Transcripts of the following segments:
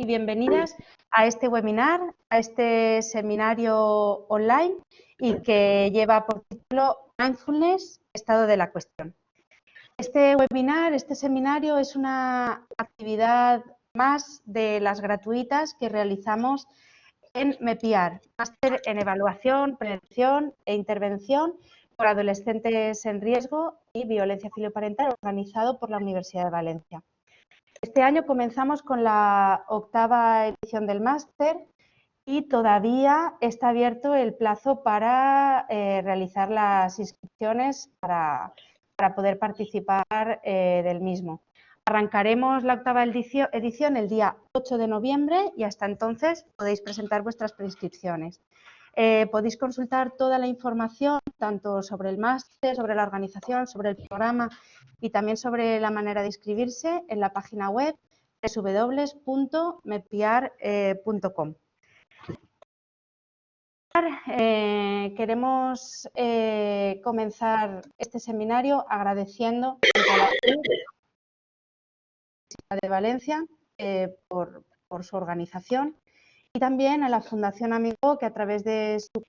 y bienvenidas a este webinar, a este seminario online y que lleva por título Mindfulness, estado de la cuestión. Este webinar, este seminario es una actividad más de las gratuitas que realizamos en MEPIAR, Máster en Evaluación, Prevención e Intervención por Adolescentes en Riesgo y Violencia Filoparental, organizado por la Universidad de Valencia. Este año comenzamos con la 8ª edición del máster y todavía está abierto el plazo para realizar las inscripciones para poder participar del mismo. Arrancaremos la 8ª edición el día 8 de noviembre y hasta entonces podéis presentar vuestras preinscripciones. Podéis consultar toda la información, tanto sobre el máster, sobre la organización, sobre el programa y también sobre la manera de inscribirse en la página web www.mepiar.com. Queremos comenzar este seminario agradeciendo a la Universidad de Valencia por su organización y también a la Fundación Amigó, que a través de su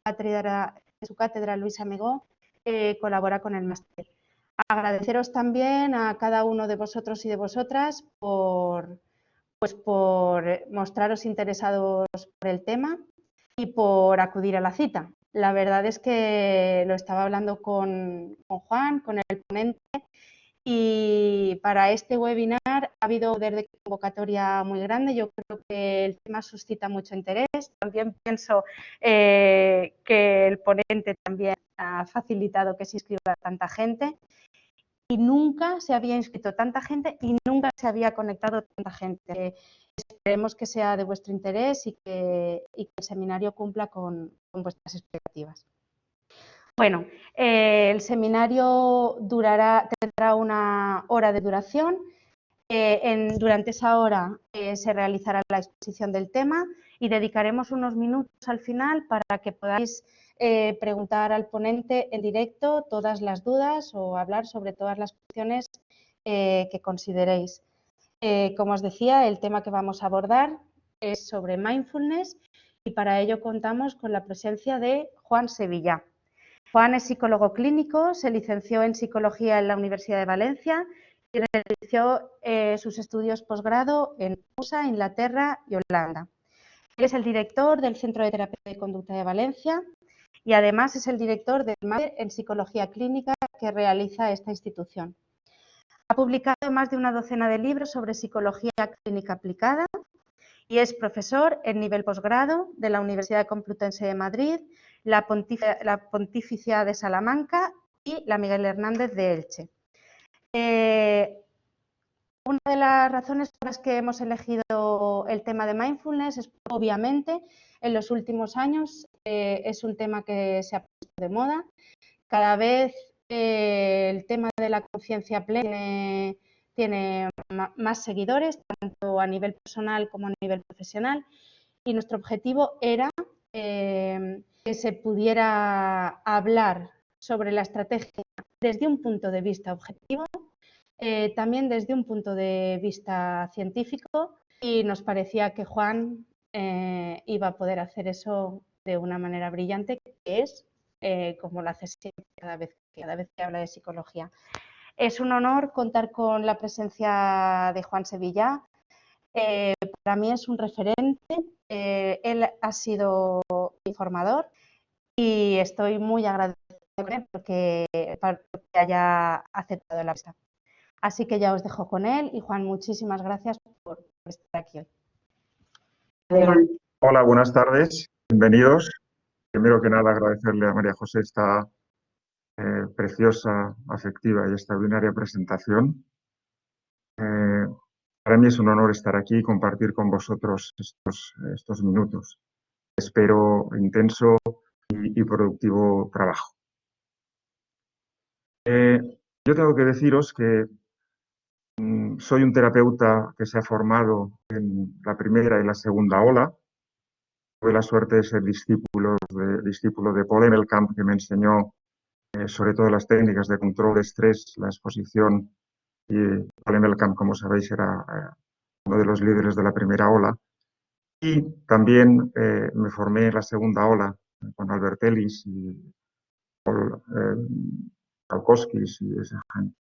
cátedra Luis Amigó colabora con el máster. Agradeceros también a cada uno de vosotros y de vosotras por mostraros interesados por el tema y por acudir a la cita. La verdad es que lo estaba hablando con Juan, con el ponente, y para este webinar ha habido poder de convocatoria muy grande. Yo creo que el tema suscita mucho interés. También pienso que el ponente también ha facilitado que se inscriba tanta gente. Y nunca se había inscrito tanta gente y nunca se había conectado tanta gente. Esperemos que sea de vuestro interés y que el seminario cumpla con vuestras expectativas. Bueno, el seminario tendrá 1 hora de duración. Durante esa hora se realizará la exposición del tema y dedicaremos unos minutos al final para que podáis preguntar al ponente en directo todas las dudas o hablar sobre todas las cuestiones que consideréis. Como os decía, el tema que vamos a abordar es sobre mindfulness y para ello contamos con la presencia de Juan Sevilla. Juan es psicólogo clínico, se licenció en Psicología en la Universidad de Valencia y realizó sus estudios posgrado en USA, Inglaterra y Holanda. Él es el director del Centro de Terapia de Conducta de Valencia y además es el director del máster en Psicología Clínica que realiza esta institución. Ha publicado más de una docena de libros sobre psicología clínica aplicada y es profesor en nivel posgrado de la Universidad Complutense de Madrid, la Pontificia de Salamanca y la Miguel Hernández de Elche. Una de las razones por las que hemos elegido el tema de mindfulness es, obviamente, en los últimos años es un tema que se ha puesto de moda. Cada vez el tema de la conciencia plena tiene más seguidores, tanto a nivel personal como a nivel profesional, y nuestro objetivo era que se pudiera hablar sobre la estrategia desde un punto de vista objetivo, también desde un punto de vista científico, y nos parecía que Juan iba a poder hacer eso de una manera brillante, que es como lo hace siempre cada vez que habla de psicología. Es un honor contar con la presencia de Juan Sevilla. Para mí es un referente. Él ha sido mi formador y estoy muy agradecida porque haya aceptado la visita. Así que ya os dejo con él y Juan, muchísimas gracias por estar aquí hoy. Hola, buenas tardes, bienvenidos. Primero que nada agradecerle a María José esta preciosa, afectiva y extraordinaria presentación. Para mí es un honor estar aquí y compartir con vosotros estos minutos. Espero intenso y productivo trabajo. Yo tengo que deciros que soy un terapeuta que se ha formado en la primera y la segunda ola. Tuve la suerte de ser discípulo de Paul Emelkamp, que me enseñó sobre todo las técnicas de control de estrés, la exposición. Y Paul Emelkamp, como sabéis, era uno de los líderes de la primera ola. Y también me formé en la segunda ola con Albert Ellis y Paul Kalkowskis y esa gente.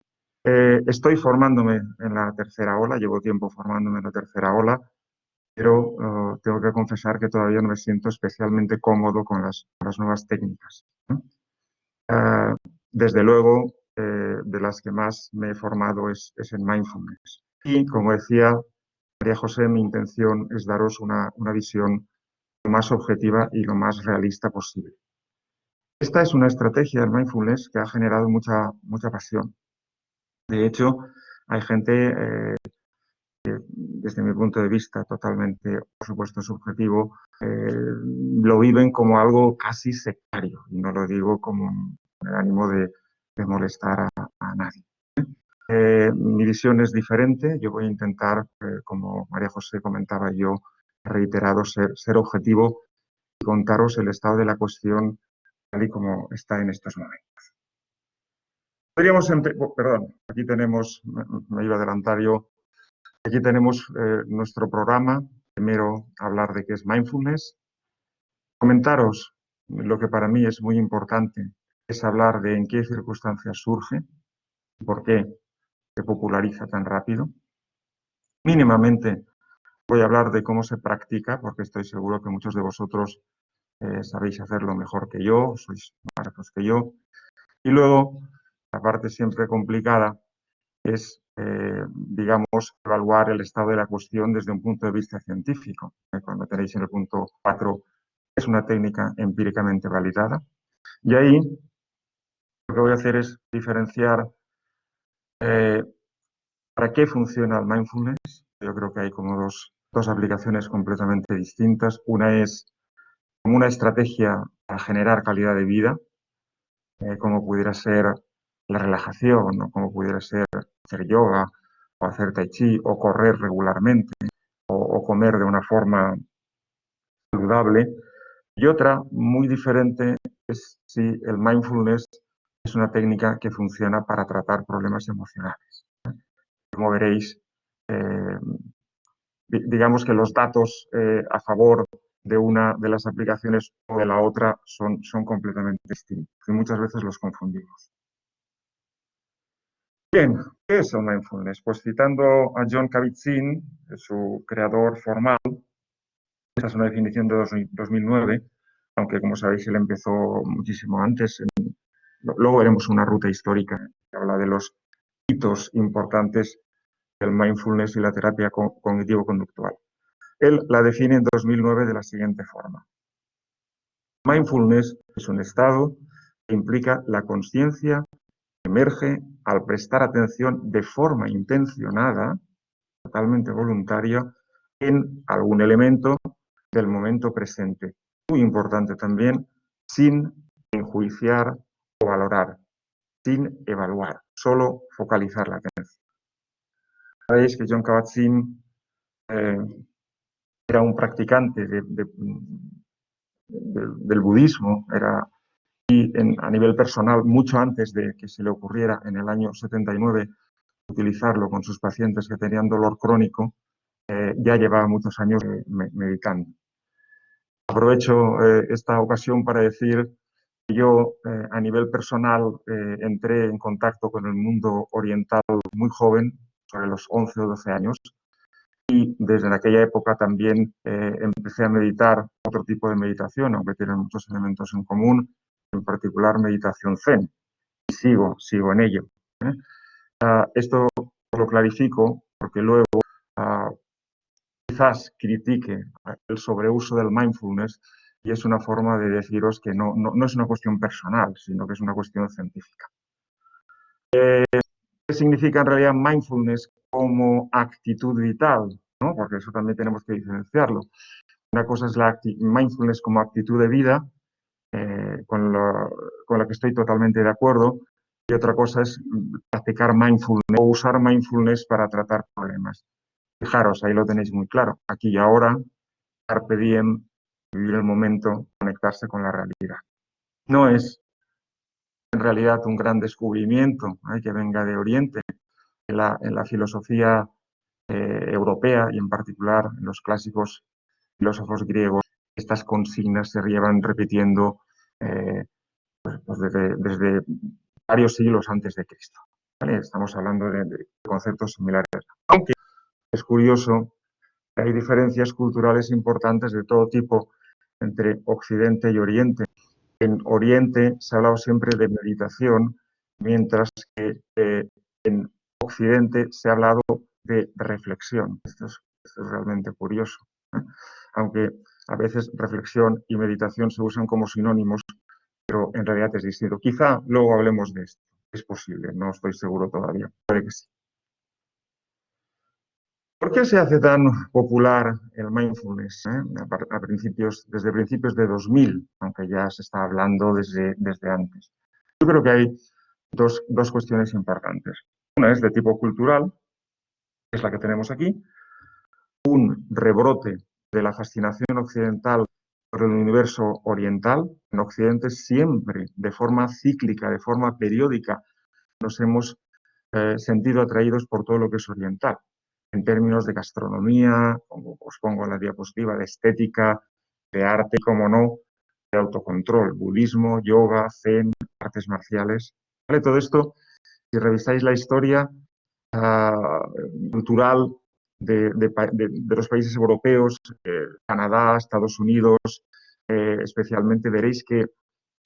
Estoy formándome en la tercera ola, llevo tiempo formándome en la tercera ola, pero tengo que confesar que todavía no me siento especialmente cómodo con las nuevas técnicas, ¿no? Desde luego, de las que más me he formado es en mindfulness. Y como decía María José, mi intención es daros una visión lo más objetiva y lo más realista posible. Esta es una estrategia del mindfulness que ha generado mucha pasión. De hecho, hay gente, desde mi punto de vista, totalmente, por supuesto, subjetivo, lo viven como algo casi sectario. Y no lo digo con el ánimo de molestar a nadie. Mi visión es diferente. Yo voy a intentar, como María José comentaba, yo reiterado, ser objetivo y contaros el estado de la cuestión tal y como está en estos momentos. Perdón, aquí tenemos, me iba a adelantar yo, aquí tenemos nuestro programa. Primero, hablar de qué es mindfulness. Comentaros lo que para mí es muy importante, es hablar de en qué circunstancias surge, por qué se populariza tan rápido. Mínimamente voy a hablar de cómo se practica, porque estoy seguro que muchos de vosotros sabéis hacerlo mejor que yo, sois más rápidos que yo. Y luego, la parte siempre complicada es, digamos, evaluar el estado de la cuestión desde un punto de vista científico. Cuando tenéis en el punto 4, es una técnica empíricamente validada. Y ahí lo que voy a hacer es diferenciar para qué funciona el mindfulness. Yo creo que hay como dos aplicaciones completamente distintas. Una es como una estrategia para generar calidad de vida, como pudiera ser la relajación, ¿no? Como pudiera ser hacer yoga, o hacer tai chi, o correr regularmente, o comer de una forma saludable. Y otra muy diferente es si el mindfulness es una técnica que funciona para tratar problemas emocionales. Como veréis, digamos que los datos a favor de una de las aplicaciones o de la otra son completamente distintos y muchas veces los confundimos. Bien, ¿qué es el mindfulness? Pues citando a Jon Kabat-Zinn, su creador formal, esa es una definición de 2009, aunque como sabéis él empezó muchísimo antes. Luego veremos una ruta histórica que habla de los hitos importantes del mindfulness y la terapia cognitivo-conductual. Él la define en 2009 de la siguiente forma. Mindfulness es un estado que implica la consciencia que emerge al prestar atención de forma intencionada, totalmente voluntaria, en algún elemento del momento presente. Muy importante también, sin enjuiciar o valorar, sin evaluar, solo focalizar la atención. Sabéis que Jon Kabat-Zinn era un practicante del budismo, y a nivel personal, mucho antes de que se le ocurriera en el año 79 utilizarlo con sus pacientes que tenían dolor crónico, ya llevaba muchos años meditando. Aprovecho esta ocasión para decir que yo, a nivel personal, entré en contacto con el mundo oriental muy joven, sobre los 11 o 12 años, y desde aquella época también empecé a meditar otro tipo de meditación, aunque tienen muchos elementos en común, en particular meditación Zen, y sigo en ello. Esto lo clarifico porque luego quizás critique el sobreuso del mindfulness y es una forma de deciros que no es una cuestión personal, sino que es una cuestión científica. ¿Qué significa en realidad mindfulness como actitud vital? ¿No? Porque eso también tenemos que diferenciarlo. Una cosa es la mindfulness como actitud de vida, con la que estoy totalmente de acuerdo, y otra cosa es practicar mindfulness o usar mindfulness para tratar problemas. Fijaros, ahí lo tenéis muy claro. Aquí y ahora, carpe diem, vivir el momento, conectarse con la realidad. No es en realidad un gran descubrimiento que venga de Oriente. En la filosofía europea y en particular en los clásicos filósofos griegos, estas consignas se llevan repitiendo pues desde varios siglos antes de Cristo. ¿Vale? Estamos hablando de conceptos similares. Aunque es curioso que hay diferencias culturales importantes de todo tipo entre Occidente y Oriente. En Oriente se ha hablado siempre de meditación, mientras que en Occidente se ha hablado de reflexión. Esto es realmente curioso, ¿eh? Aunque a veces reflexión y meditación se usan como sinónimos, pero en realidad es distinto. Quizá luego hablemos de esto. Es posible, no estoy seguro todavía. Puede que sí. ¿Por qué se hace tan popular el mindfulness desde principios de 2000, aunque ya se está hablando desde antes? Yo creo que hay dos cuestiones importantes. Una es de tipo cultural, que es la que tenemos aquí, un rebrote de la fascinación occidental por el universo oriental. En Occidente siempre, de forma cíclica, de forma periódica, nos hemos sentido atraídos por todo lo que es oriental, en términos de gastronomía, como os pongo en la diapositiva, de estética, de arte, como no, de autocontrol, budismo, yoga, zen, artes marciales. ¿Vale? Todo esto, si revisáis la historia cultural de los países europeos, Canadá, Estados Unidos, especialmente, veréis que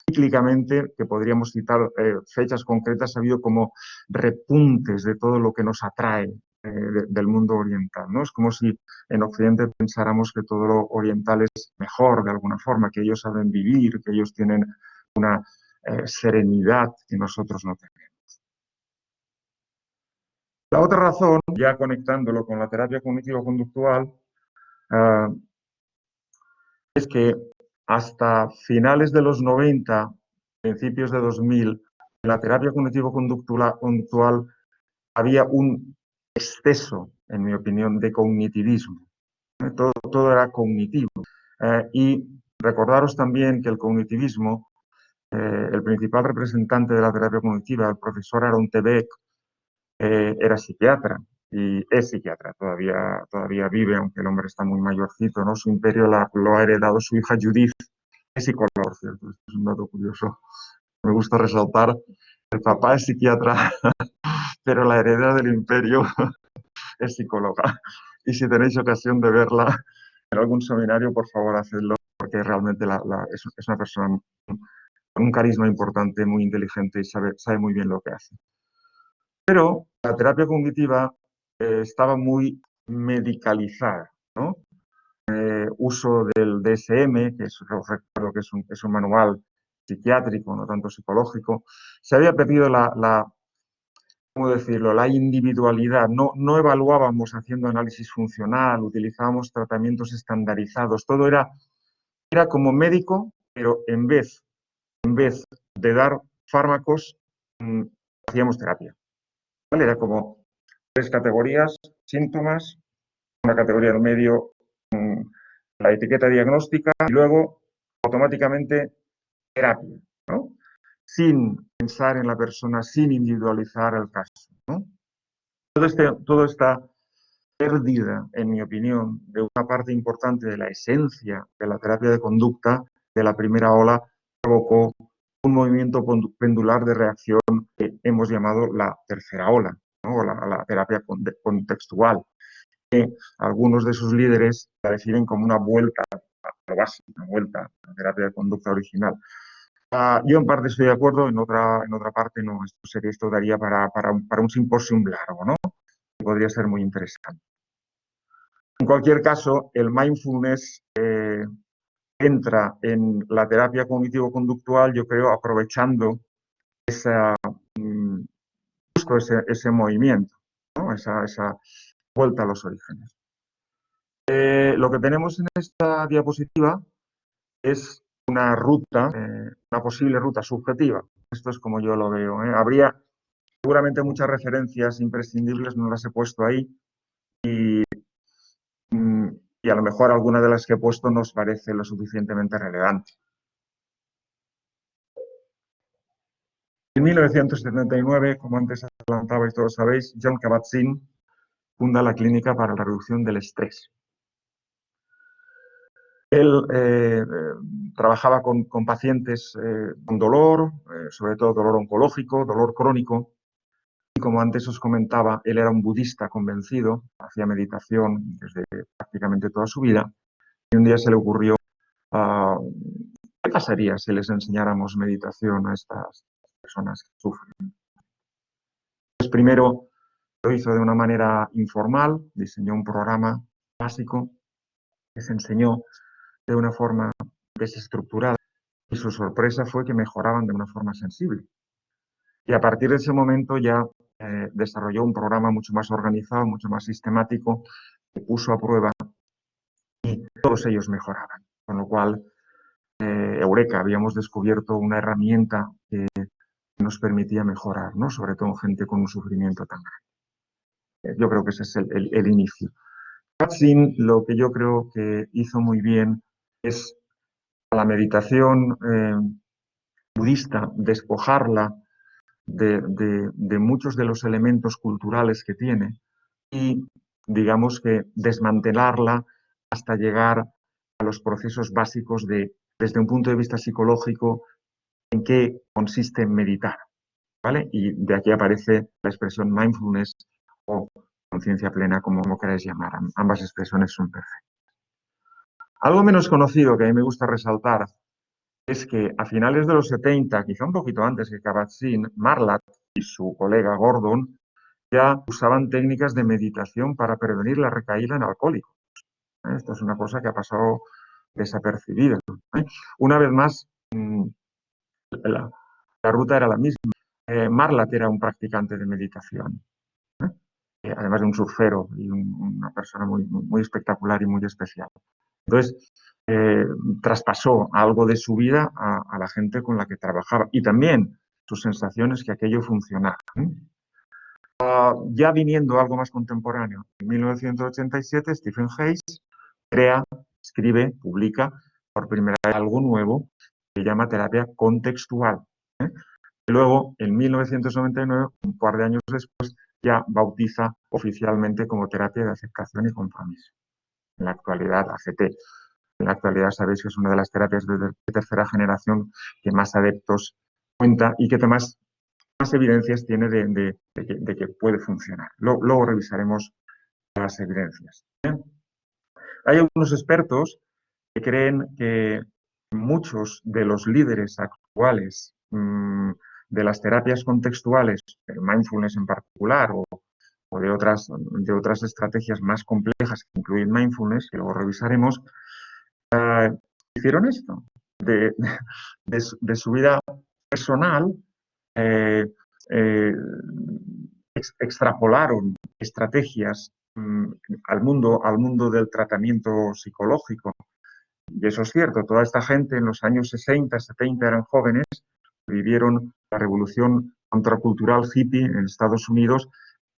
cíclicamente, que podríamos citar fechas concretas, ha habido como repuntes de todo lo que nos atrae del mundo oriental, ¿no? Es como si en Occidente pensáramos que todo lo oriental es mejor de alguna forma, que ellos saben vivir, que ellos tienen una serenidad que nosotros no tenemos. La otra razón, ya conectándolo con la terapia cognitivo-conductual, es que hasta finales de los 90, principios de 2000, en la terapia cognitivo-conductual había un exceso, en mi opinión, de cognitivismo. Todo era cognitivo. Y recordaros también que el cognitivismo, el principal representante de la terapia cognitiva, el profesor Aaron T. Beck, era psiquiatra y es psiquiatra, todavía vive, aunque el hombre está muy mayorcito, ¿no? Su imperio lo ha heredado su hija Judith, es psicóloga, por cierto, esto es un dato curioso. Me gusta resaltar, el papá es psiquiatra, pero la heredera del imperio es psicóloga. Y si tenéis ocasión de verla en algún seminario, por favor, hacedlo, porque realmente es una persona con un carisma importante, muy inteligente y sabe muy bien lo que hace. Pero la terapia cognitiva estaba muy medicalizada, ¿no? Uso del DSM, que recuerdo que es un manual psiquiátrico, no tanto psicológico. Se había perdido ¿cómo decirlo?, la individualidad. No evaluábamos haciendo análisis funcional, utilizábamos tratamientos estandarizados. Todo era como médico, pero en vez de dar fármacos, hacíamos terapia. ¿Vale? Era como 3 categorías: síntomas, una categoría en medio, la etiqueta diagnóstica, y luego automáticamente terapia, ¿no? Sin pensar en la persona, sin individualizar el caso, ¿no? Toda esta pérdida, en mi opinión, de una parte importante de la esencia de la terapia de conducta de la primera ola provocó un movimiento pendular de reacción que hemos llamado la tercera ola, ¿no? O la terapia contextual. Algunos de sus líderes la definen como una vuelta a lo básico, una vuelta a la terapia de conducta original. Yo en parte estoy de acuerdo, en otra parte no. Esto daría para un simposium largo, ¿no? Podría ser muy interesante. En cualquier caso, el mindfulness entra en la terapia cognitivo-conductual, yo creo, aprovechando justo ese movimiento, ¿no? Esa vuelta a los orígenes. Lo que tenemos en esta diapositiva es una ruta, una posible ruta subjetiva. Esto es como yo lo veo, ¿eh? Habría seguramente muchas referencias imprescindibles, no las he puesto ahí, y a lo mejor alguna de las que he puesto nos parece lo suficientemente relevante. En 1979, como antes adelantabais todos sabéis, Jon Kabat-Zinn funda la Clínica para la Reducción del Estrés. Él trabajaba con pacientes con dolor, sobre todo dolor oncológico, dolor crónico. Y como antes os comentaba, él era un budista convencido, hacía meditación desde prácticamente toda su vida. Y un día se le ocurrió, ah, ¿qué pasaría si les enseñáramos meditación a estas personas que sufren? Pues primero lo hizo de una manera informal, diseñó un programa básico que se enseñó de una forma desestructurada y su sorpresa fue que mejoraban de una forma sensible. Y a partir de ese momento ya desarrolló un programa mucho más organizado, mucho más sistemático, que puso a prueba y todos ellos mejoraban. Con lo cual, eureka, habíamos descubierto una herramienta que nos permitía mejorar, ¿no? Sobre todo en gente con un sufrimiento tan grande. Yo creo que ese es el inicio. Kabat-Zinn, lo que yo creo que hizo muy bien es a la meditación budista, despojarla de muchos de los elementos culturales que tiene y, digamos que, desmantelarla hasta llegar a los procesos básicos desde un punto de vista psicológico, en qué consiste meditar, ¿vale? Y de aquí aparece la expresión mindfulness o conciencia plena, como queráis llamar. Ambas expresiones son perfectas. Algo menos conocido que a mí me gusta resaltar es que a finales de los 70, quizá un poquito antes que Kabat-Zinn, Marlatt y su colega Gordon ya usaban técnicas de meditación para prevenir la recaída en alcohólicos. Esto es una cosa que ha pasado desapercibida. Una vez más, la ruta era la misma. Marlatt era un practicante de meditación, además de un surfero y una persona muy espectacular y muy especial. Entonces, traspasó algo de su vida a la gente con la que trabajaba y también sus sensaciones que aquello funcionara. Ya viniendo algo más contemporáneo, en 1987 Stephen Hayes crea, escribe, publica por primera vez algo nuevo que llama terapia contextual. Luego, en 1999, un par de años después, ya bautiza oficialmente como terapia de aceptación y compromiso. En la actualidad, ACT. En la actualidad sabéis que es una de las terapias de tercera generación que más adeptos cuenta y que más evidencias tiene de que puede funcionar. Luego revisaremos las evidencias. Hay algunos expertos que creen que muchos de los líderes actuales de las terapias contextuales, mindfulness en particular, o de otras estrategias más complejas que incluyen mindfulness, que luego revisaremos, hicieron esto. De su vida personal, extrapolaron estrategias al mundo del tratamiento psicológico. Y eso es cierto, toda esta gente en los años 60, 70 eran jóvenes, vivieron la revolución contracultural hippie en Estados Unidos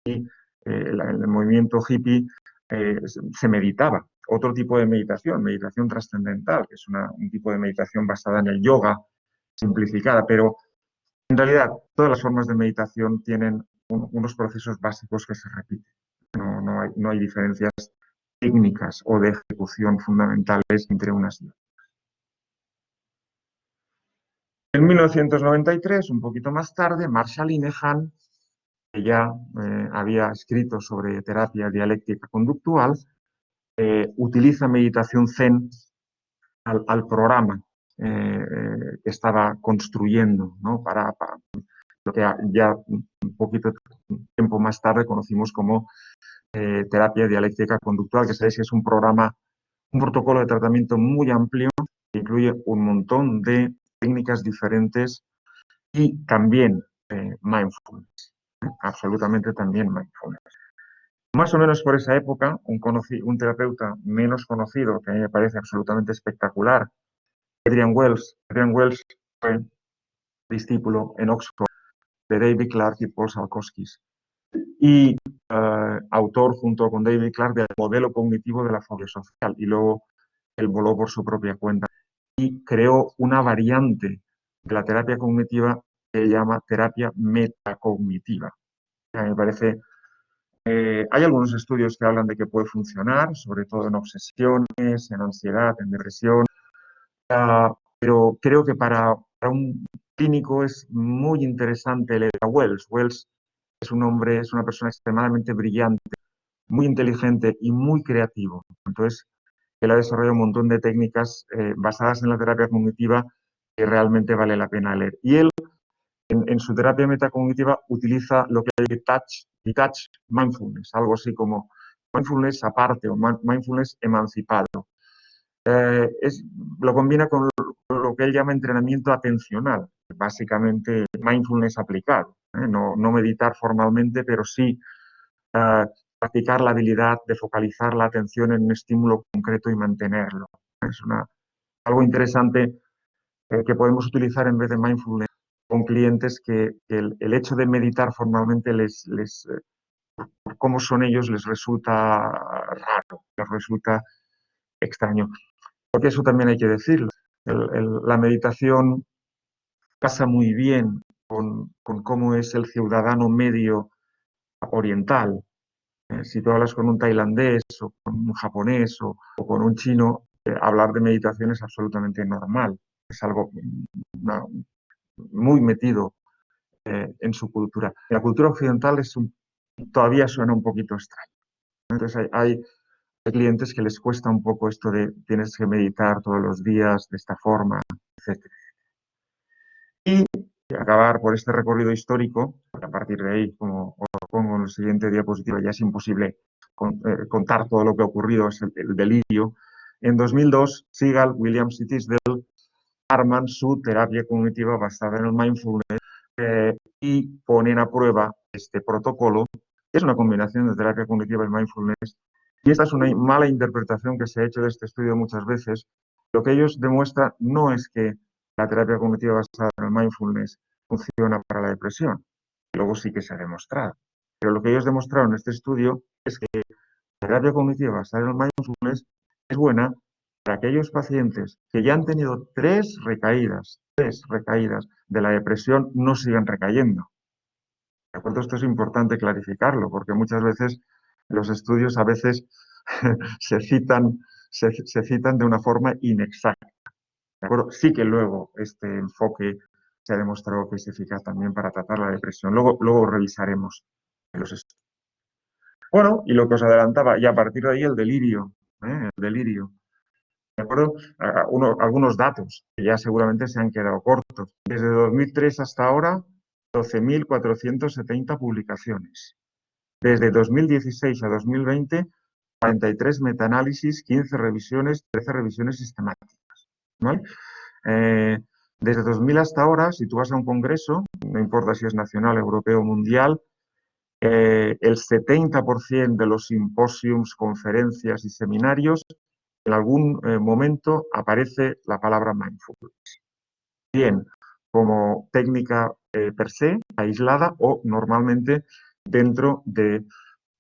y el movimiento hippie se meditaba. Otro tipo de meditación trascendental, que es un tipo de meditación basada en el yoga, simplificada, pero en realidad todas las formas de meditación tienen unos procesos básicos que se repiten. No hay diferencias técnicas o de ejecución fundamentales entre unas y otras. En 1993, un poquito más tarde, Marshall Linehan, que ya había escrito sobre terapia dialéctica conductual, utiliza meditación Zen al programa que estaba construyendo, ¿no? para lo que ya un poquito tiempo más tarde conocimos como terapia dialéctica conductual, que sabéis que es un programa, un protocolo de tratamiento muy amplio que incluye un montón de técnicas diferentes y también mindfulness, absolutamente también mindfulness. Más o menos por esa época, un terapeuta menos conocido, que a mí me parece absolutamente espectacular, Adrian Wells. Adrian Wells fue discípulo en Oxford de David Clark y Paul Salkowskis y autor junto con David Clark del modelo cognitivo de la fobia social, y luego él voló por su propia cuenta y creó una variante de la terapia cognitiva que llama terapia metacognitiva. Me parece Hay algunos estudios que hablan de que puede funcionar, sobre todo en obsesiones, en ansiedad, en depresión, pero creo que para un clínico es muy interesante leer a Wells. Wells es un hombre, es una persona extremadamente brillante, muy inteligente y muy creativo. Entonces, él ha desarrollado un montón de técnicas basadas en la terapia cognitiva que realmente vale la pena leer. Y él, en su terapia metacognitiva, utiliza lo que es detached mindfulness, algo así como mindfulness aparte o mindfulness emancipado. Es, lo combina con lo que él llama entrenamiento atencional, básicamente mindfulness aplicado. No meditar formalmente, pero sí practicar la habilidad de focalizar la atención en un estímulo concreto y mantenerlo. Es algo interesante que podemos utilizar en vez de mindfulness con clientes que el hecho de meditar formalmente por cómo son ellos, les resulta raro, les resulta extraño. Porque eso también hay que decirlo. La meditación casa muy bien con cómo es el ciudadano medio oriental. Si tú hablas con un tailandés o con un japonés o con un chino, hablar de meditación es absolutamente normal. Es algo muy metido en su cultura. La cultura occidental todavía suena un poquito extraño. Entonces hay clientes que les cuesta un poco esto de tienes que meditar todos los días de esta forma, etc. Y acabar por este recorrido histórico, porque a partir de ahí, como os pongo en la siguiente diapositiva, ya es imposible contar todo lo que ha ocurrido, es el delirio. En 2002, Seagal, Williams y Tisdale arman su terapia cognitiva basada en el mindfulness y ponen a prueba este protocolo, que es una combinación de terapia cognitiva y mindfulness. Y esta es una mala interpretación que se ha hecho de este estudio muchas veces. Lo que ellos demuestran no es que la terapia cognitiva basada en el mindfulness funciona para la depresión. Luego sí que se ha demostrado. Pero lo que ellos demostraron en este estudio es que la terapia cognitiva basada en el mindfulness es buena para aquellos pacientes que ya han tenido tres recaídas de la depresión, no sigan recayendo. ¿De acuerdo? Esto es importante clarificarlo, porque muchas veces los estudios a veces se citan de una forma inexacta. ¿De acuerdo? Sí que luego este enfoque se ha demostrado que es eficaz también para tratar la depresión. Luego revisaremos los estudios. Bueno, y lo que os adelantaba, y a partir de ahí el delirio, el delirio. ¿De acuerdo? Algunos datos que ya seguramente se han quedado cortos. Desde 2003 hasta ahora, 12.470 publicaciones. Desde 2016 a 2020, 43 metaanálisis, 15 revisiones, 13 revisiones sistemáticas. ¿Vale? Desde 2000 hasta ahora, si tú vas a un congreso, no importa si es nacional, europeo o mundial, el 70% de los simposiums, conferencias y seminarios, en algún momento aparece la palabra mindfulness. Bien, como técnica per se, aislada o normalmente dentro de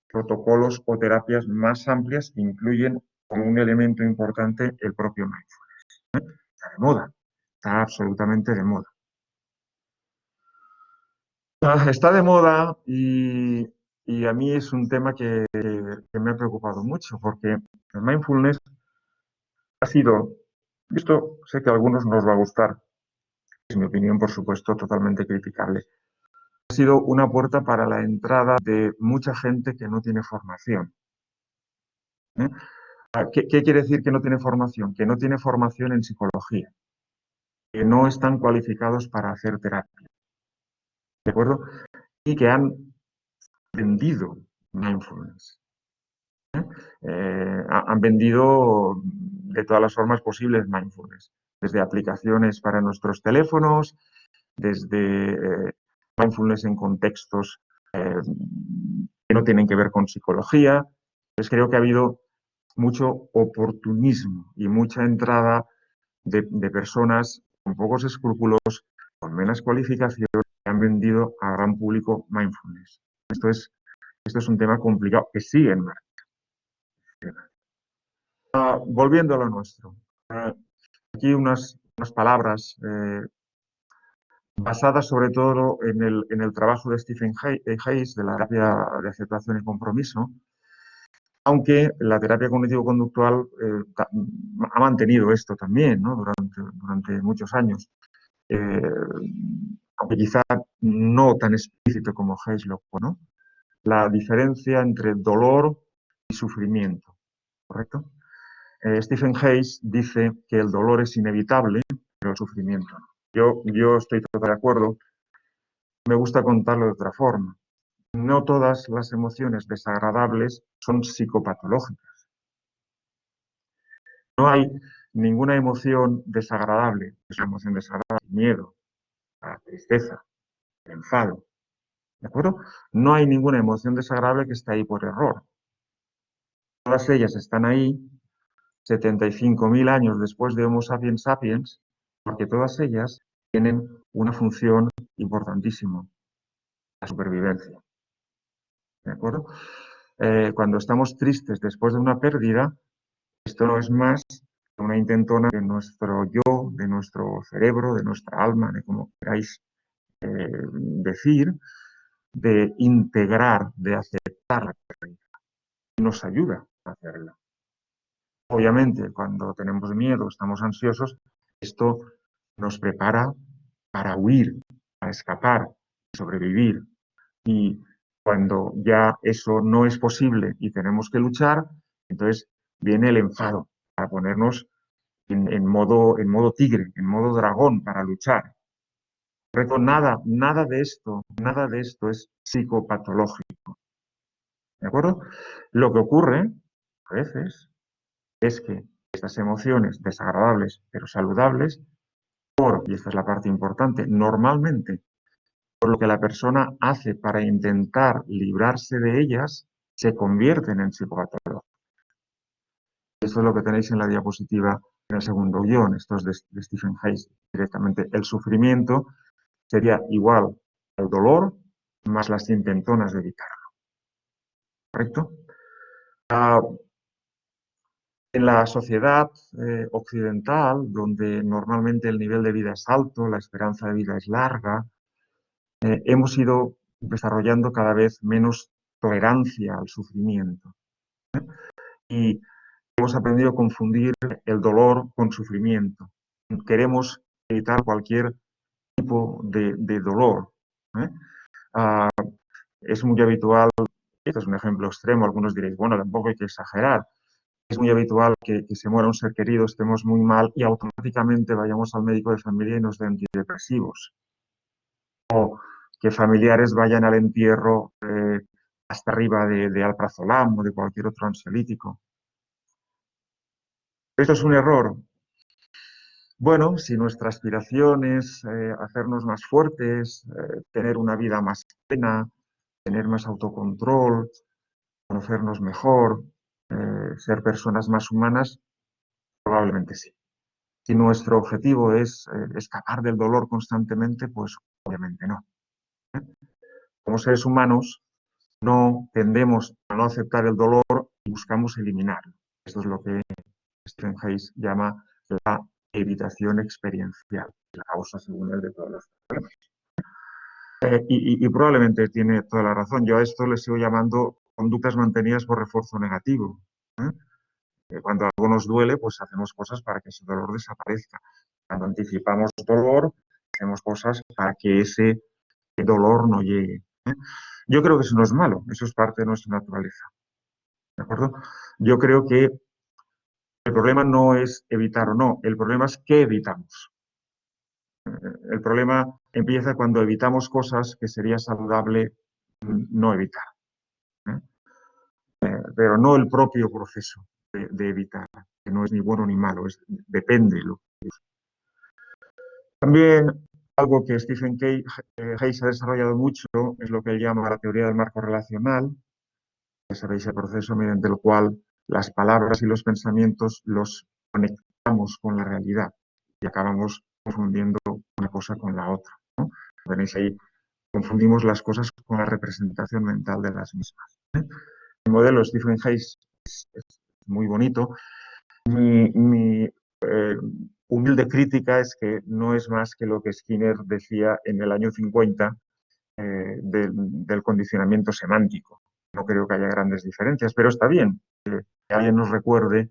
protocolos o terapias más amplias que incluyen como un elemento importante el propio mindfulness. Está de moda, está absolutamente de moda. Está de moda y a mí es un tema que me ha preocupado mucho porque el mindfulness ha sido, esto sé que a algunos nos va a gustar, es mi opinión por supuesto totalmente criticable, ha sido una puerta para la entrada de mucha gente que no tiene formación. ¿Eh? ¿Qué quiere decir que no tiene formación? Que no tiene formación en psicología, que no están cualificados para hacer terapia, ¿de acuerdo? Y que han vendido mindfulness. Han vendido de todas las formas posibles mindfulness, desde aplicaciones para nuestros teléfonos, desde mindfulness en contextos que no tienen que ver con psicología. Entonces creo que ha habido mucho oportunismo y mucha entrada de personas con pocos escrúpulos, con menos cualificación, que han vendido a gran público mindfulness. Esto es un tema complicado que sigue en marcha. Volviendo a lo nuestro. Aquí unas palabras basada sobre todo en el trabajo de Stephen Hayes, de la terapia de aceptación y compromiso, aunque la terapia cognitivo-conductual ha mantenido esto también, ¿no? durante muchos años, aunque quizá no tan explícito como Hayes lo fue, ¿no? La diferencia entre dolor y sufrimiento, ¿correcto? Stephen Hayes dice que el dolor es inevitable, pero el sufrimiento no. Yo estoy totalmente de acuerdo. Me gusta contarlo de otra forma. No todas las emociones desagradables son psicopatológicas. No hay ninguna emoción desagradable. Es una emoción desagradable, el miedo, la tristeza, el enfado. ¿De acuerdo? No hay ninguna emoción desagradable que esté ahí por error. Todas ellas están ahí 75.000 años después de Homo sapiens sapiens, porque todas ellas tienen una función importantísima, la supervivencia. ¿De acuerdo? Cuando estamos tristes después de una pérdida, esto no es más que una intentona de nuestro yo, de nuestro cerebro, de nuestra alma, de como queráis decir, de integrar, de aceptar la pérdida. Nos ayuda a hacerla. Obviamente, cuando tenemos miedo, estamos ansiosos, esto nos prepara para huir, para escapar, sobrevivir. Y cuando ya eso no es posible y tenemos que luchar, entonces viene el enfado para ponernos en modo tigre, en modo dragón para luchar. Pero nada de esto es psicopatológico. ¿De acuerdo? Lo que ocurre a veces es que estas emociones desagradables pero saludables, y esta es la parte importante, normalmente por lo que la persona hace para intentar librarse de ellas, se convierten en psicopatologías. Eso es lo que tenéis en la diapositiva en el segundo guión. Esto es de Stephen Hayes directamente. El sufrimiento sería igual al dolor más las intentonas de evitarlo. ¿Correcto? En la sociedad occidental, donde normalmente el nivel de vida es alto, la esperanza de vida es larga, hemos ido desarrollando cada vez menos tolerancia al sufrimiento. Y hemos aprendido a confundir el dolor con sufrimiento. Queremos evitar cualquier tipo de dolor. ¿eh? Ah, es muy habitual, esto es un ejemplo extremo, algunos diréis, bueno, tampoco hay que exagerar. Es muy habitual que se muera un ser querido, estemos muy mal y automáticamente vayamos al médico de familia y nos den antidepresivos. O que familiares vayan al entierro hasta arriba de alprazolam o de cualquier otro ansiolítico. ¿Esto es un error? Bueno, si nuestra aspiración es hacernos más fuertes, tener una vida más plena, tener más autocontrol, conocernos mejor, ser personas más humanas, probablemente sí. Si nuestro objetivo es escapar del dolor constantemente, pues obviamente no. Como seres humanos no tendemos a no aceptar el dolor y buscamos eliminarlo. Esto es lo que Stephen Hayes llama la evitación experiencial, la causa según él de todos los problemas. Y probablemente tiene toda la razón. Yo a esto le sigo llamando conductas mantenidas por refuerzo negativo. Cuando algo nos duele, pues hacemos cosas para que ese dolor desaparezca. Cuando anticipamos dolor, hacemos cosas para que ese dolor no llegue. Yo creo que eso no es malo, eso es parte de nuestra naturaleza. ¿De acuerdo? Yo creo que el problema no es evitar o no, el problema es qué evitamos. El problema empieza cuando evitamos cosas que sería saludable no evitar. Pero no el propio proceso de evitar, que no es ni bueno ni malo, depende. También algo que Stephen Hayes ha desarrollado mucho es lo que él llama la teoría del marco relacional, que sabéis el proceso mediante el cual las palabras y los pensamientos los conectamos con la realidad y acabamos confundiendo una cosa con la otra, ¿no? Veréis ahí, confundimos las cosas con la representación mental de las mismas. El modelo de Stephen Hayes es muy bonito. Mi humilde crítica es que no es más que lo que Skinner decía en el año 50 del condicionamiento semántico. No creo que haya grandes diferencias, pero está bien que alguien nos recuerde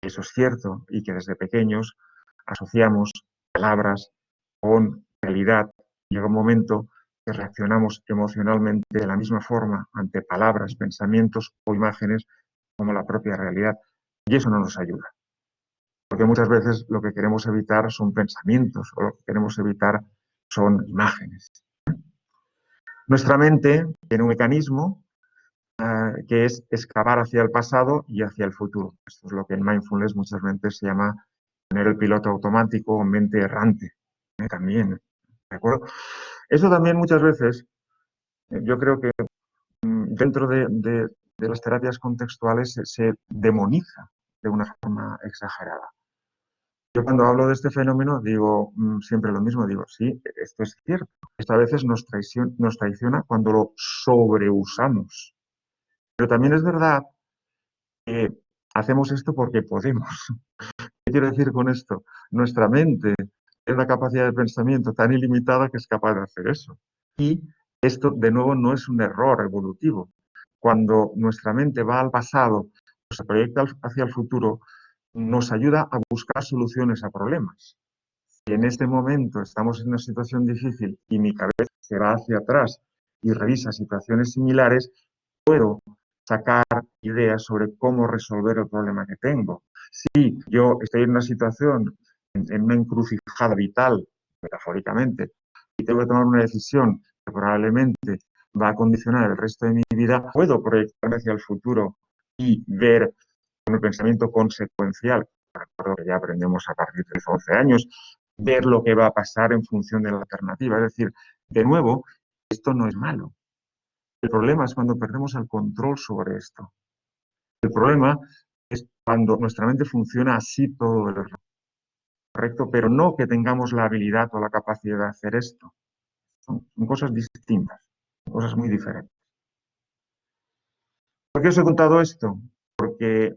que eso es cierto y que desde pequeños asociamos palabras con realidad. Llega un momento que reaccionamos emocionalmente de la misma forma ante palabras, pensamientos o imágenes como la propia realidad. Y eso no nos ayuda. Porque muchas veces lo que queremos evitar son pensamientos o lo que queremos evitar son imágenes. Nuestra mente tiene un mecanismo que es excavar hacia el pasado y hacia el futuro. Esto es lo que en mindfulness muchas veces se llama tener el piloto automático o mente errante. También, ¿de acuerdo? Eso también muchas veces, yo creo que dentro de las terapias contextuales se demoniza de una forma exagerada. Yo cuando hablo de este fenómeno digo siempre lo mismo, digo, sí, esto es cierto. Esto a veces nos traiciona cuando lo sobreusamos. Pero también es verdad que hacemos esto porque podemos. ¿Qué quiero decir con esto? Nuestra mente tiene una capacidad de pensamiento tan ilimitada que es capaz de hacer eso. Y esto, de nuevo, no es un error evolutivo. Cuando nuestra mente va al pasado o se proyecta hacia el futuro, nos ayuda a buscar soluciones a problemas. Si en este momento estamos en una situación difícil y mi cabeza se va hacia atrás y revisa situaciones similares, puedo sacar ideas sobre cómo resolver el problema que tengo. Si yo estoy en una situación, en una encrucijada vital, metafóricamente, y tengo que tomar una decisión que probablemente va a condicionar el resto de mi vida, puedo proyectarme hacia el futuro y ver con el pensamiento consecuencial, recuerdo que ya aprendemos a partir de los 11 años, ver lo que va a pasar en función de la alternativa. Es decir, de nuevo, esto no es malo. El problema es cuando perdemos el control sobre esto. El problema es cuando nuestra mente funciona así todo el rato, correcto, pero no que tengamos la habilidad o la capacidad de hacer esto. Son cosas distintas, son cosas muy diferentes. ¿Por qué os he contado esto? Porque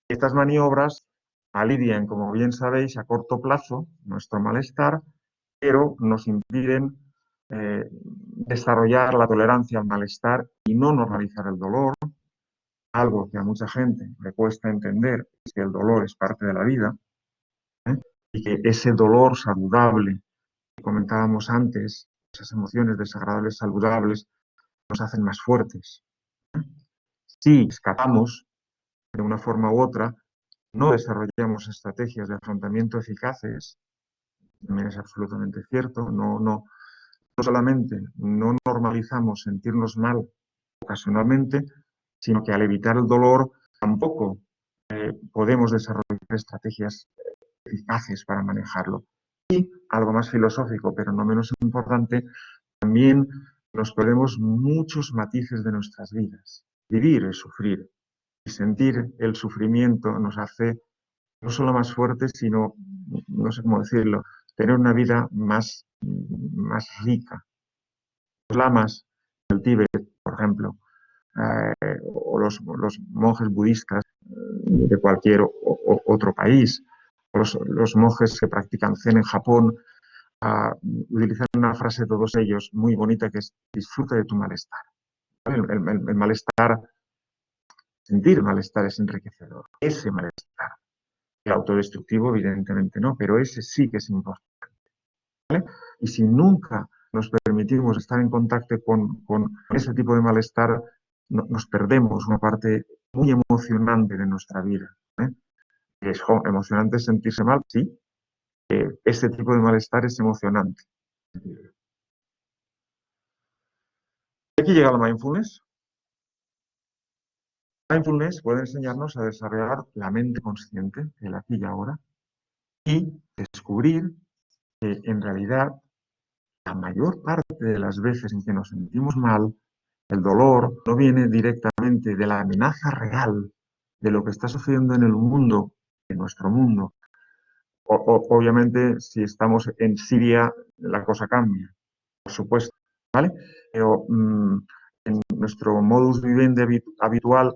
estas maniobras alivian, como bien sabéis, a corto plazo nuestro malestar, pero nos impiden desarrollar la tolerancia al malestar y no normalizar el dolor, algo que a mucha gente le cuesta entender, es que el dolor es parte de la vida, ¿eh? Y que ese dolor saludable que comentábamos antes, esas emociones desagradables saludables, nos hacen más fuertes. Si escapamos de una forma u otra, no desarrollamos estrategias de afrontamiento eficaces, también es absolutamente cierto, no solamente no normalizamos sentirnos mal ocasionalmente, sino que al evitar el dolor tampoco podemos desarrollar estrategias eficaces para manejarlo. Y algo más filosófico, pero no menos importante, también nos perdemos muchos matices de nuestras vidas. Vivir es sufrir y sentir el sufrimiento nos hace no solo más fuertes, sino, no sé cómo decirlo, tener una vida más rica. Los lamas del Tíbet, por ejemplo, o los monjes budistas de cualquier otro país, o los monjes que practican Zen en Japón, utilizan una frase todos ellos muy bonita que es disfruta de tu malestar. El malestar, sentir malestar es enriquecedor. Ese malestar. El autodestructivo, evidentemente no, pero ese sí que es importante. ¿Vale? Y si nunca nos permitimos estar en contacto con ese tipo de malestar, nos perdemos una parte muy emocionante de nuestra vida. Es emocionante sentirse mal, sí. Ese tipo de malestar es emocionante. Aquí llega la mindfulness. Mindfulness puede enseñarnos a desarrollar la mente consciente, el aquí y ahora, y descubrir que en realidad la mayor parte de las veces en que nos sentimos mal, el dolor no viene directamente de la amenaza real de lo que está sucediendo en el mundo, en nuestro mundo. Obviamente, si estamos en Siria, la cosa cambia, por supuesto, ¿vale? Pero en nuestro modus vivendi habitual,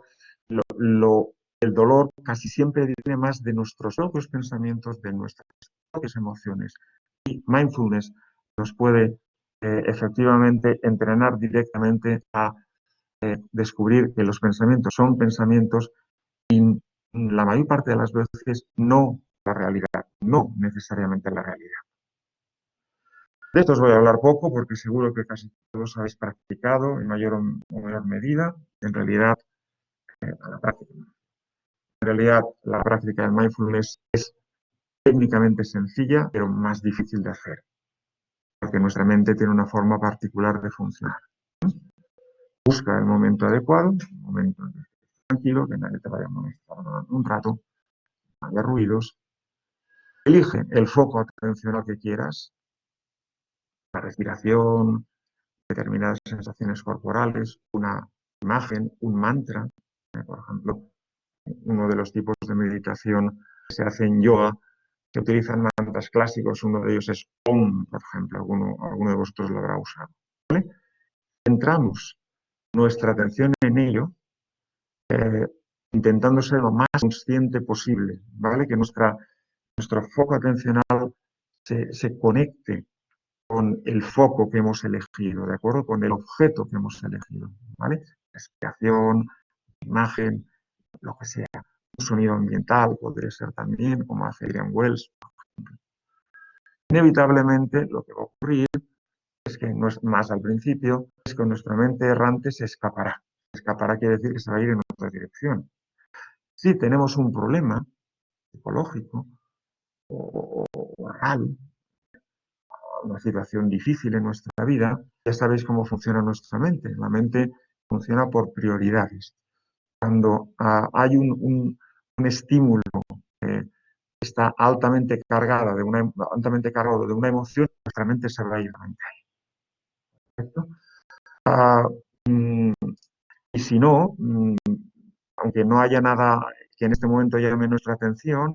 el dolor casi siempre viene más de nuestros propios pensamientos, de nuestras propias emociones. Y mindfulness nos puede efectivamente entrenar directamente a descubrir que los pensamientos son pensamientos y la mayor parte de las veces no la realidad, no necesariamente la realidad. De esto os voy a hablar poco porque seguro que casi todos habéis practicado en mayor o menor medida. En realidad, la práctica del mindfulness es técnicamente sencilla, pero más difícil de hacer, porque nuestra mente tiene una forma particular de funcionar. Busca el momento adecuado, un momento tranquilo, que nadie te vaya a molestar un rato, no haya ruidos. Elige el foco atencional que quieras, la respiración, determinadas sensaciones corporales, una imagen, un mantra. Por ejemplo, uno de los tipos de meditación que se hace en yoga, que utilizan mantras clásicos, uno de ellos es Om, por ejemplo, alguno de vosotros lo habrá usado. ¿Vale? Centramos nuestra atención en ello, intentando ser lo más consciente posible, ¿vale? Que nuestro foco atencional se conecte con el foco que hemos elegido, ¿de acuerdo? Con el objeto que hemos elegido, ¿vale? Respiración, imagen, lo que sea. Un sonido ambiental podría ser también, como hace Adrian Wells. Inevitablemente lo que va a ocurrir es que, no es más al principio, es que nuestra mente errante se escapará. Escapará quiere decir que se va a ir en otra dirección. Si tenemos un problema psicológico o real, una situación difícil en nuestra vida, ya sabéis cómo funciona nuestra mente. La mente funciona por prioridades. Cuando hay un estímulo que está altamente cargado de una emoción, nuestra mente se va a ir a ¿correcto? Y si no, aunque no haya nada que en este momento llame nuestra atención,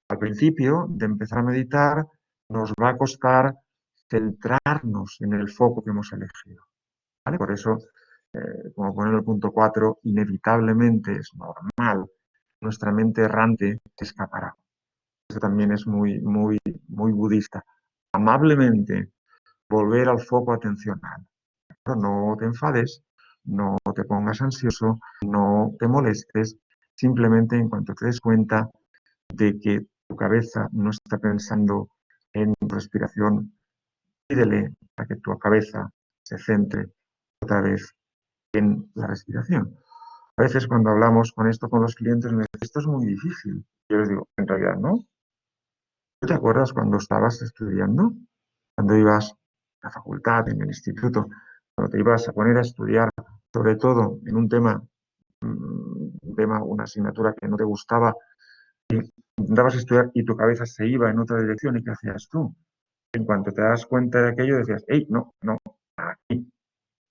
al principio de empezar a meditar nos va a costar centrarnos en el foco que hemos elegido. ¿Vale? Por eso, como pone en el punto 4, inevitablemente es normal, nuestra mente errante se escapará. Eso también es muy, muy, muy budista. Amablemente volver al foco atencional. No te enfades, no te pongas ansioso, no te molestes, simplemente en cuanto te des cuenta de que tu cabeza no está pensando en respiración, pídele a que tu cabeza se centre otra vez en la respiración. A veces cuando hablamos con esto con los clientes me dicen, esto es muy difícil. Yo les digo, en realidad no. ¿Tú te acuerdas cuando estabas estudiando? Cuando ibas a la facultad, en el instituto, cuando te ibas a poner a estudiar, sobre todo en un tema, una asignatura que no te gustaba, y intentabas estudiar y tu cabeza se iba en otra dirección, ¿y qué hacías tú? En cuanto te das cuenta de aquello, decías, hey, no, no, aquí.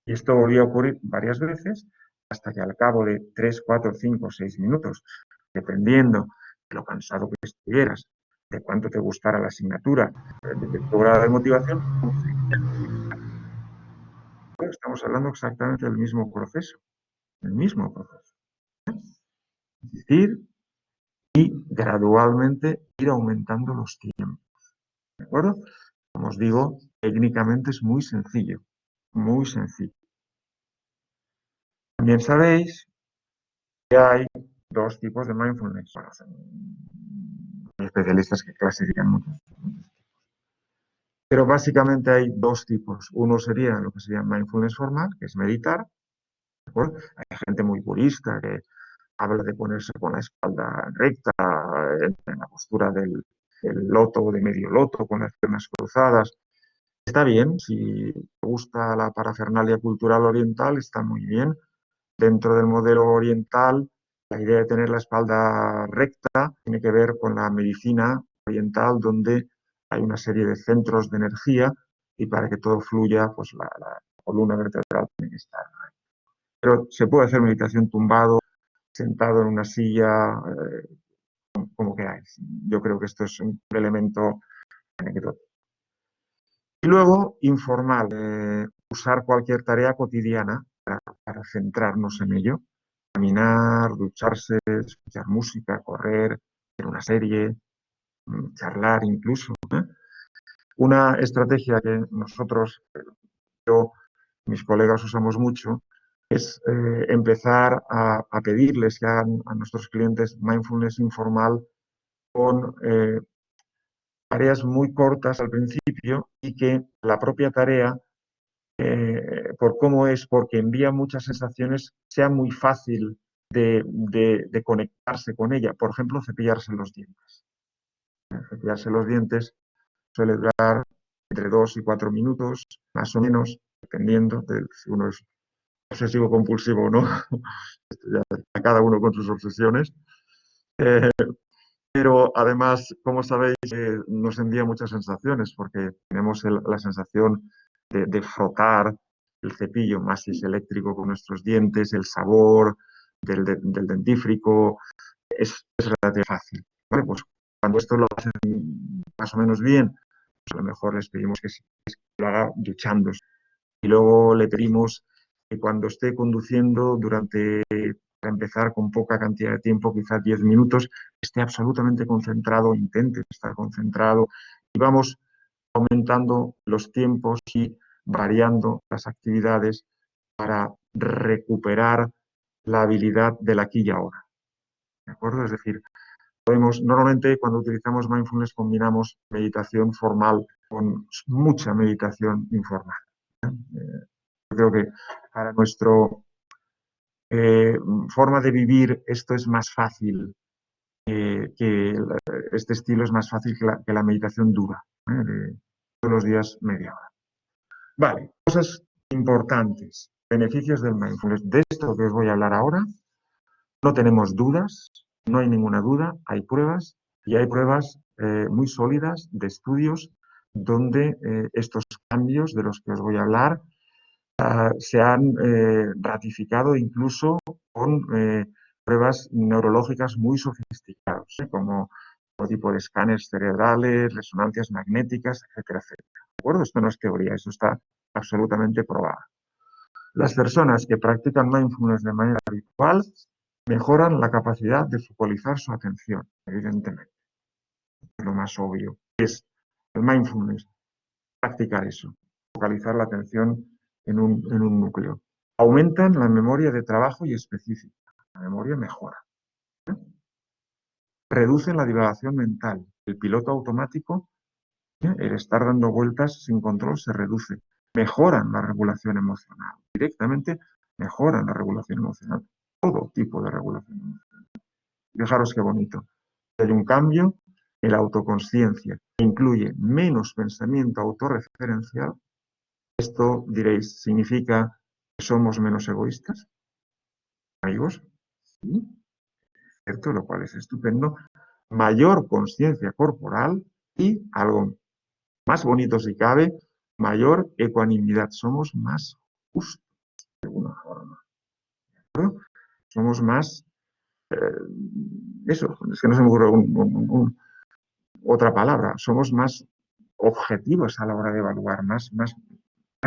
Y esto volvía a ocurrir varias veces hasta que al cabo de 3, 4, 5, 6 minutos, dependiendo de lo cansado que estuvieras, de cuánto te gustara la asignatura, de tu grado de motivación, estamos hablando exactamente del mismo proceso, el mismo proceso. Es decir, y gradualmente ir aumentando los tiempos. ¿De acuerdo? Como os digo, técnicamente es muy sencillo, muy sencillo. También sabéis que hay dos tipos de mindfulness. Bueno, hay especialistas que clasifican muchos. Pero básicamente hay dos tipos. Uno sería lo que se llama mindfulness formal, que es meditar. ¿De acuerdo? Hay gente muy purista que habla de ponerse con la espalda recta, en la postura del loto o de medio loto, con las piernas cruzadas. Está bien, si te gusta la parafernalia cultural oriental, está muy bien. Dentro del modelo oriental, la idea de tener la espalda recta tiene que ver con la medicina oriental, donde hay una serie de centros de energía y para que todo fluya, pues la columna vertebral tiene que estar. Pero se puede hacer meditación tumbado, sentado en una silla, como queráis. Yo creo que esto es un elemento anecdótico. Y luego, informal, usar cualquier tarea cotidiana para centrarnos en ello. caminar, ducharse, escuchar música, correr, ver una serie, charlar incluso, ¿eh? Una estrategia que nosotros, yo, mis colegas usamos mucho, es empezar a pedirles ya a nuestros clientes mindfulness informal con tareas muy cortas al principio y que la propia tarea, por cómo es, porque envía muchas sensaciones, sea muy fácil de conectarse con ella. Por ejemplo, cepillarse los dientes. Cepillarse los dientes suele durar entre 2 y 4 minutos, más o menos, dependiendo de si uno es obsesivo compulsivo o no. Esto ya a cada uno con sus obsesiones. Eh, pero además, como sabéis, nos envía muchas sensaciones porque tenemos la sensación de frotar el cepillo, más si es eléctrico, con nuestros dientes, el sabor del dentífrico, es relativamente fácil. ¿Vale? Pues cuando esto lo hacen más o menos bien, pues a lo mejor les pedimos que lo haga duchándose. Y luego le pedimos que cuando esté conduciendo para empezar con poca cantidad de tiempo, quizás 10 minutos, esté absolutamente concentrado, intente estar concentrado y vamos aumentando los tiempos y variando las actividades para recuperar la habilidad del aquí y ahora. ¿De acuerdo? Es decir, normalmente cuando utilizamos mindfulness combinamos meditación formal con mucha meditación informal. Yo creo que para nuestra forma de vivir esto es más fácil, este estilo es más fácil que la meditación dura, de todos los días media hora. Vale, cosas importantes, beneficios del mindfulness. De esto que os voy a hablar ahora, no tenemos dudas, no hay ninguna duda, hay pruebas y hay pruebas muy sólidas de estudios donde estos cambios de los que os voy a hablar se han ratificado incluso con pruebas neurológicas muy sofisticadas, como todo tipo de escáneres cerebrales, resonancias magnéticas, etcétera, etcétera. ¿De acuerdo? Esto no es teoría, eso está absolutamente probado. Las personas que practican mindfulness de manera habitual mejoran la capacidad de focalizar su atención, evidentemente. Es lo más obvio. Es el mindfulness, practicar eso, focalizar la atención en un núcleo. Aumentan la memoria de trabajo y específica. La memoria mejora. Reducen la divagación mental. El piloto automático, el estar dando vueltas sin control, se reduce. Mejoran la regulación emocional. Directamente mejoran la regulación emocional. Todo tipo de regulación emocional. Fijaros qué bonito. Hay un cambio en la autoconsciencia. Incluye menos pensamiento autorreferencial. Esto, diréis, ¿significa que somos menos egoístas? Amigos, sí, cierto, lo cual es estupendo. Mayor conciencia corporal y, algo más bonito si cabe, mayor ecuanimidad. Somos más justos, de alguna forma. ¿No? Somos más, eso, es que no se me ocurre otra palabra. Somos más objetivos a la hora de evaluar, más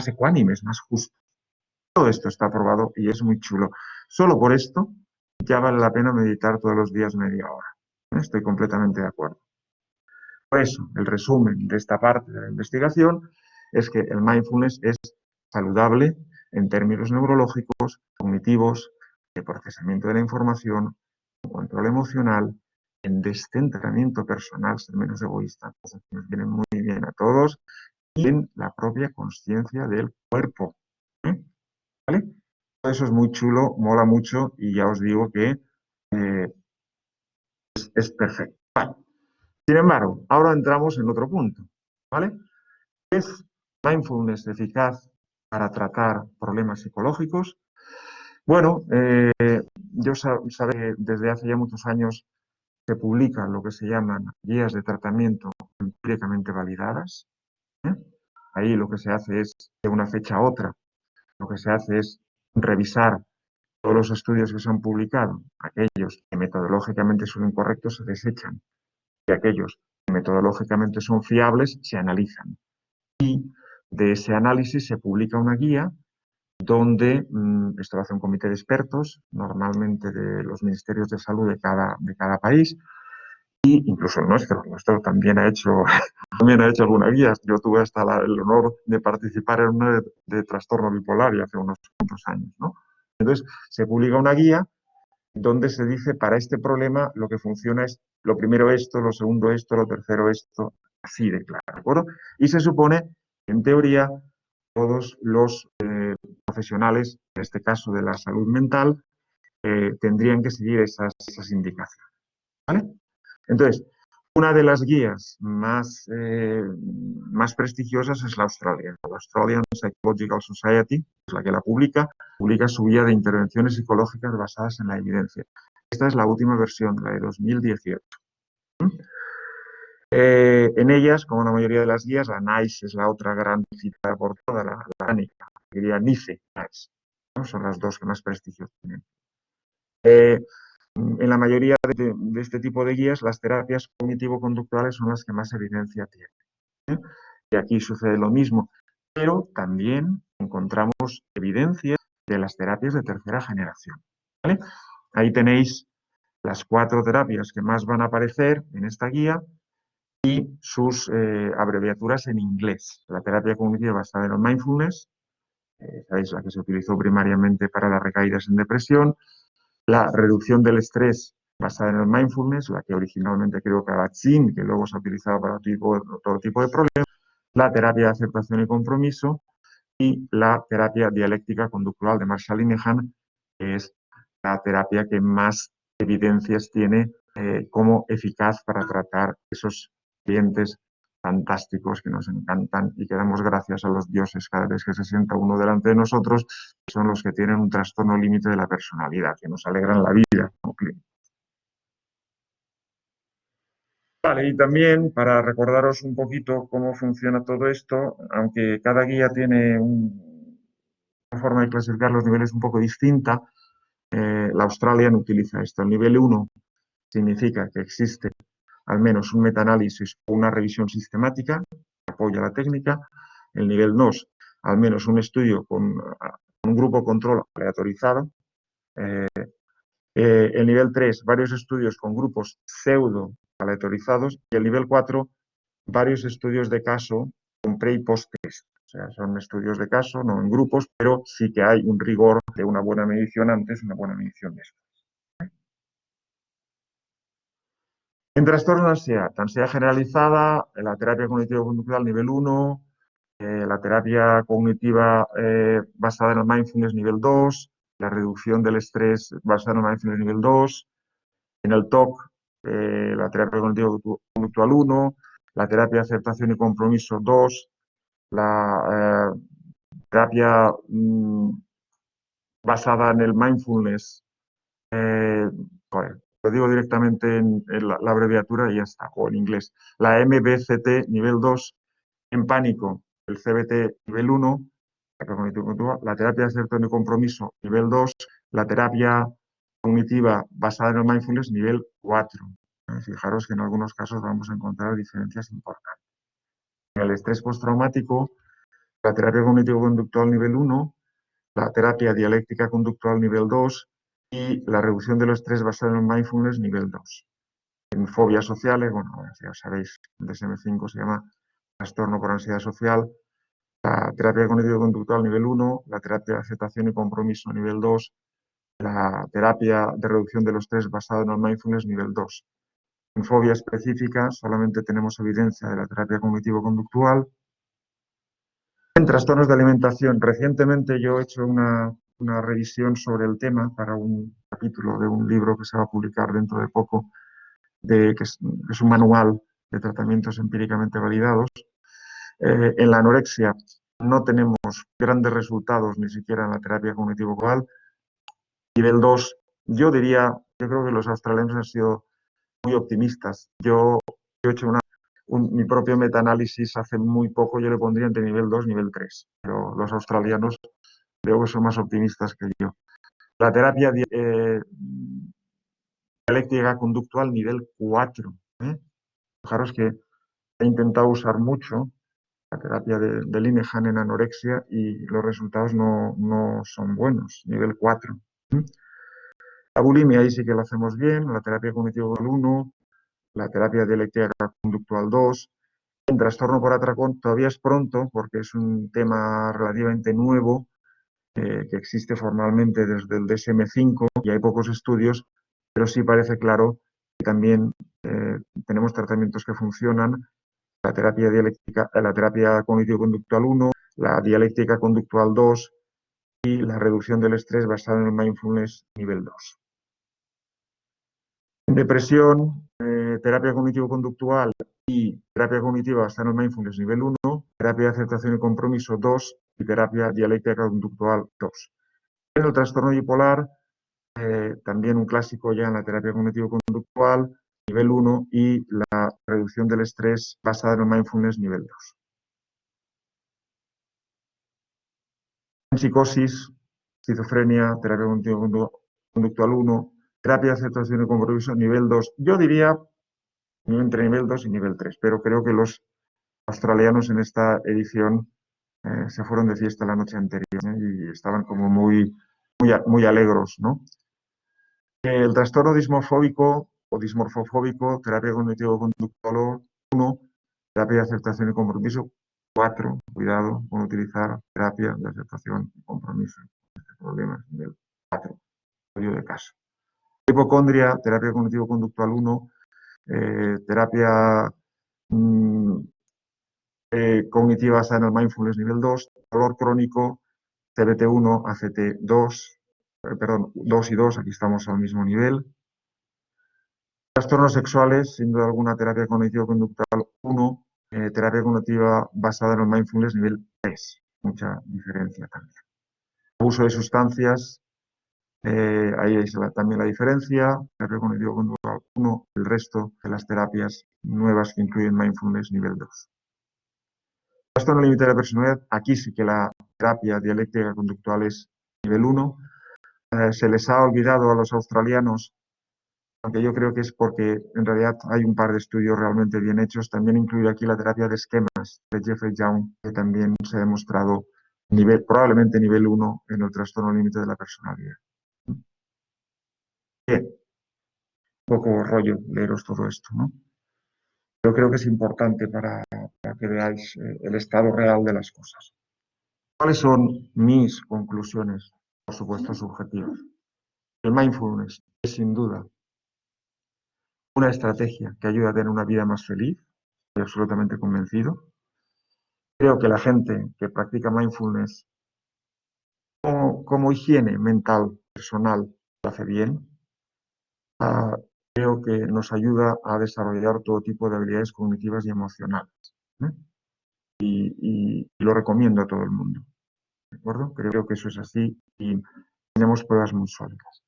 ecuánimes, más justos. Todo esto está probado y es muy chulo. Solo por esto ya vale la pena meditar todos los días media hora. Estoy completamente de acuerdo. Por eso, el resumen de esta parte de la investigación es que el mindfulness es saludable en términos neurológicos, cognitivos, de procesamiento de la información, control emocional, en descentramiento personal, ser menos egoísta, cosas que nos vienen muy bien a todos, y en la propia conciencia del cuerpo. ¿Vale? Todo eso es muy chulo, mola mucho y ya os digo que es perfecto. Vale. Sin embargo, ahora entramos en otro punto. ¿Vale? ¿Es mindfulness eficaz para tratar problemas psicológicos? Bueno, yo sabéis que desde hace ya muchos años se publican lo que se llaman guías de tratamiento empíricamente validadas. ¿eh? Ahí lo que se hace es, de una fecha a otra, lo que se hace es revisar todos los estudios que se han publicado, aquellos que metodológicamente son incorrectos se desechan y aquellos que metodológicamente son fiables se analizan. Y de ese análisis se publica una guía donde esto lo hace un comité de expertos, normalmente de los ministerios de salud de cada país, y incluso el nuestro también ha hecho, también ha hecho algunas guías. Yo tuve hasta el honor de participar en una de trastorno bipolar y hace unos cuantos años, ¿no? Entonces, se publica una guía donde se dice para este problema lo que funciona es lo primero esto, lo segundo esto, lo tercero esto, así de claro, ¿de acuerdo? Y se supone, en teoría, todos los profesionales, en este caso de la salud mental, tendrían que seguir esas indicaciones, ¿vale? Entonces, una de las guías más prestigiosas es la Australian. La Australian Psychological Society, es la que la publica su guía de intervenciones psicológicas basadas en la evidencia. Esta es la última versión, la de 2018. En ellas, como la mayoría de las guías, la NICE es la otra gran cita por toda la ANICA, diría NICE, NICE, ¿no? Son las dos que más prestigio tienen. En la mayoría de este tipo de guías, las terapias cognitivo-conductuales son las que más evidencia tienen, ¿eh? Y aquí sucede lo mismo, pero también encontramos evidencia de las terapias de tercera generación, ¿vale? Ahí tenéis las 4 terapias que más van a aparecer en esta guía y sus abreviaturas en inglés. La terapia cognitiva basada en el mindfulness, sabéis, la que se utilizó primariamente para las recaídas en depresión. La reducción del estrés basada en el mindfulness, la que originalmente creo que era Chin, que luego se ha utilizado para todo tipo de problemas. La terapia de aceptación y compromiso y la terapia dialéctica conductual de Marshall Linehan, que es la terapia que más evidencias tiene como eficaz para tratar esos clientes fantásticos que nos encantan y que damos gracias a los dioses cada vez que se sienta uno delante de nosotros, que son los que tienen un trastorno límite de la personalidad, que nos alegran la vida como clientes. Vale, y también para recordaros un poquito cómo funciona todo esto, aunque cada guía tiene una forma de clasificar los niveles un poco distinta, la Australian utiliza esto. El nivel 1 significa que existe al menos un metaanálisis o una revisión sistemática que apoya la técnica. El nivel 2, al menos un estudio con un grupo control aleatorizado. El nivel 3, varios estudios con grupos pseudo aleatorizados. Y el nivel 4, varios estudios de caso con pre y post-test. O sea, son estudios de caso, no en grupos, pero sí que hay un rigor de una buena medición antes y una buena medición después. En trastornos de ansiedad generalizada, la terapia cognitivo-conductual nivel 1, la terapia cognitiva basada en el mindfulness nivel 2, la reducción del estrés basada en el mindfulness nivel 2, en el TOC, la terapia cognitivo-conductual 1, la terapia de aceptación y compromiso 2, la terapia basada en el mindfulness, lo digo directamente en la abreviatura y ya está, o en inglés. La MBCT nivel 2, en pánico, el CBT nivel 1, la terapia de aceptación y compromiso nivel 2, la terapia cognitiva basada en el mindfulness nivel 4. Fijaros que en algunos casos vamos a encontrar diferencias importantes. En el estrés postraumático, la terapia cognitivo-conductual nivel 1, la terapia dialéctica conductual nivel 2 y la reducción de los estrés basada en el mindfulness nivel 2. En fobias sociales, bueno, ya sabéis, el DSM-5 se llama trastorno por ansiedad social, la terapia cognitivo-conductual nivel 1, la terapia de aceptación y compromiso nivel 2, la terapia de reducción de los estrés basada en el mindfulness nivel 2. En fobia específica solamente tenemos evidencia de la terapia cognitivo-conductual. En trastornos de alimentación, recientemente yo he hecho una revisión sobre el tema para un capítulo de un libro que se va a publicar dentro de poco, que es un manual de tratamientos empíricamente validados. En la anorexia no tenemos grandes resultados ni siquiera en la terapia cognitivo-conductual. Nivel 2, yo creo que los australianos han sido muy optimistas. Yo he hecho mi propio metaanálisis hace muy poco, yo le pondría entre nivel 2 y nivel 3, pero los australianos creo que son más optimistas que yo. La terapia dialéctica conductual nivel 4. Fijaros que he intentado usar mucho la terapia de Linehan en anorexia y los resultados no son buenos, nivel 4. La bulimia ahí sí que lo hacemos bien, la terapia cognitivo-conductual 1, la terapia dialéctica conductual 2. En trastorno por atracón todavía es pronto porque es un tema relativamente nuevo que existe formalmente desde el DSM-5 y hay pocos estudios, pero sí parece claro que también tenemos tratamientos que funcionan, la terapia dialéctica, la terapia cognitivo-conductual 1, la dialéctica conductual 2 y la reducción del estrés basada en el mindfulness nivel 2. En depresión, terapia cognitivo-conductual y terapia cognitiva basada en el mindfulness nivel 1, terapia de aceptación y compromiso 2 y terapia dialéctica conductual 2. En el trastorno bipolar, también un clásico ya en la terapia cognitivo-conductual nivel 1 y la reducción del estrés basada en el mindfulness nivel 2. En psicosis, esquizofrenia, terapia cognitivo-conductual 1, terapia de aceptación y compromiso nivel 2. Yo diría entre nivel 2 y nivel 3, pero creo que los australianos en esta edición se fueron de fiesta la noche anterior y estaban como muy alegros, ¿no? El trastorno dismorfóbico o dismorfofóbico, terapia cognitivo-conductual 1, terapia de aceptación y compromiso 4, cuidado con utilizar terapia de aceptación y compromiso. Este problema es nivel 4, estudio de caso. Hipocondria, terapia cognitivo-conductual 1, terapia cognitiva basada en el mindfulness nivel 2, dolor crónico, CBT1, ACT2, perdón, 2 y 2, aquí estamos al mismo nivel. Trastornos sexuales, sin duda alguna, terapia cognitivo-conductual 1, terapia cognitiva basada en el mindfulness nivel 3, mucha diferencia también. Abuso de sustancias, ahí es también la diferencia, terapia cognitivo-conductual 1, el resto de las terapias nuevas que incluyen mindfulness nivel 2. Trastorno límite de la personalidad, aquí sí que la terapia dialéctica conductual es nivel 1. Se les ha olvidado a los australianos, aunque yo creo que es porque en realidad hay un par de estudios realmente bien hechos, también incluye aquí la terapia de esquemas de Jeffrey Young, que también se ha demostrado probablemente nivel 1 en el trastorno límite de la personalidad. Bien, un poco rollo leeros todo esto, ¿no? Yo creo que es importante para que veáis el estado real de las cosas. ¿Cuáles son mis conclusiones, por supuesto, subjetivas? El mindfulness es sin duda una estrategia que ayuda a tener una vida más feliz, estoy absolutamente convencido. Creo que la gente que practica mindfulness como higiene mental, personal, lo hace bien. Creo que nos ayuda a desarrollar todo tipo de habilidades cognitivas y emocionales. Y lo recomiendo a todo el mundo. ¿De acuerdo? Creo que eso es así y tenemos pruebas muy sólidas.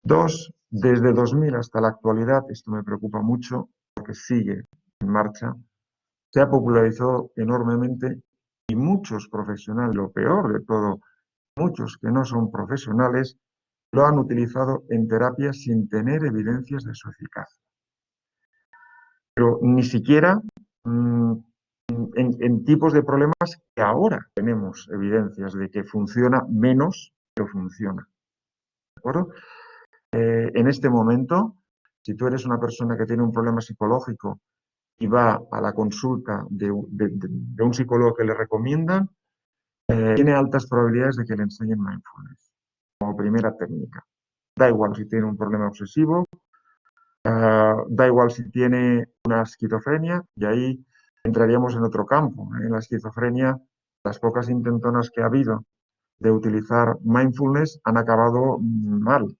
2, desde 2000 hasta la actualidad, esto me preocupa mucho porque sigue en marcha, se ha popularizado enormemente y muchos profesionales, lo peor de todo, muchos que no son profesionales, lo han utilizado en terapia sin tener evidencias de su eficacia. Pero ni siquiera en tipos de problemas que ahora tenemos evidencias de que funciona menos, pero funciona. ¿De acuerdo? En este momento, si tú eres una persona que tiene un problema psicológico y va a la consulta de un psicólogo que le recomiendan, tiene altas probabilidades de que le enseñen mindfulness como primera técnica. Da igual si tiene un problema obsesivo, da igual si tiene una esquizofrenia, y ahí entraríamos en otro campo. En la esquizofrenia, las pocas intentonas que ha habido de utilizar mindfulness han acabado mal.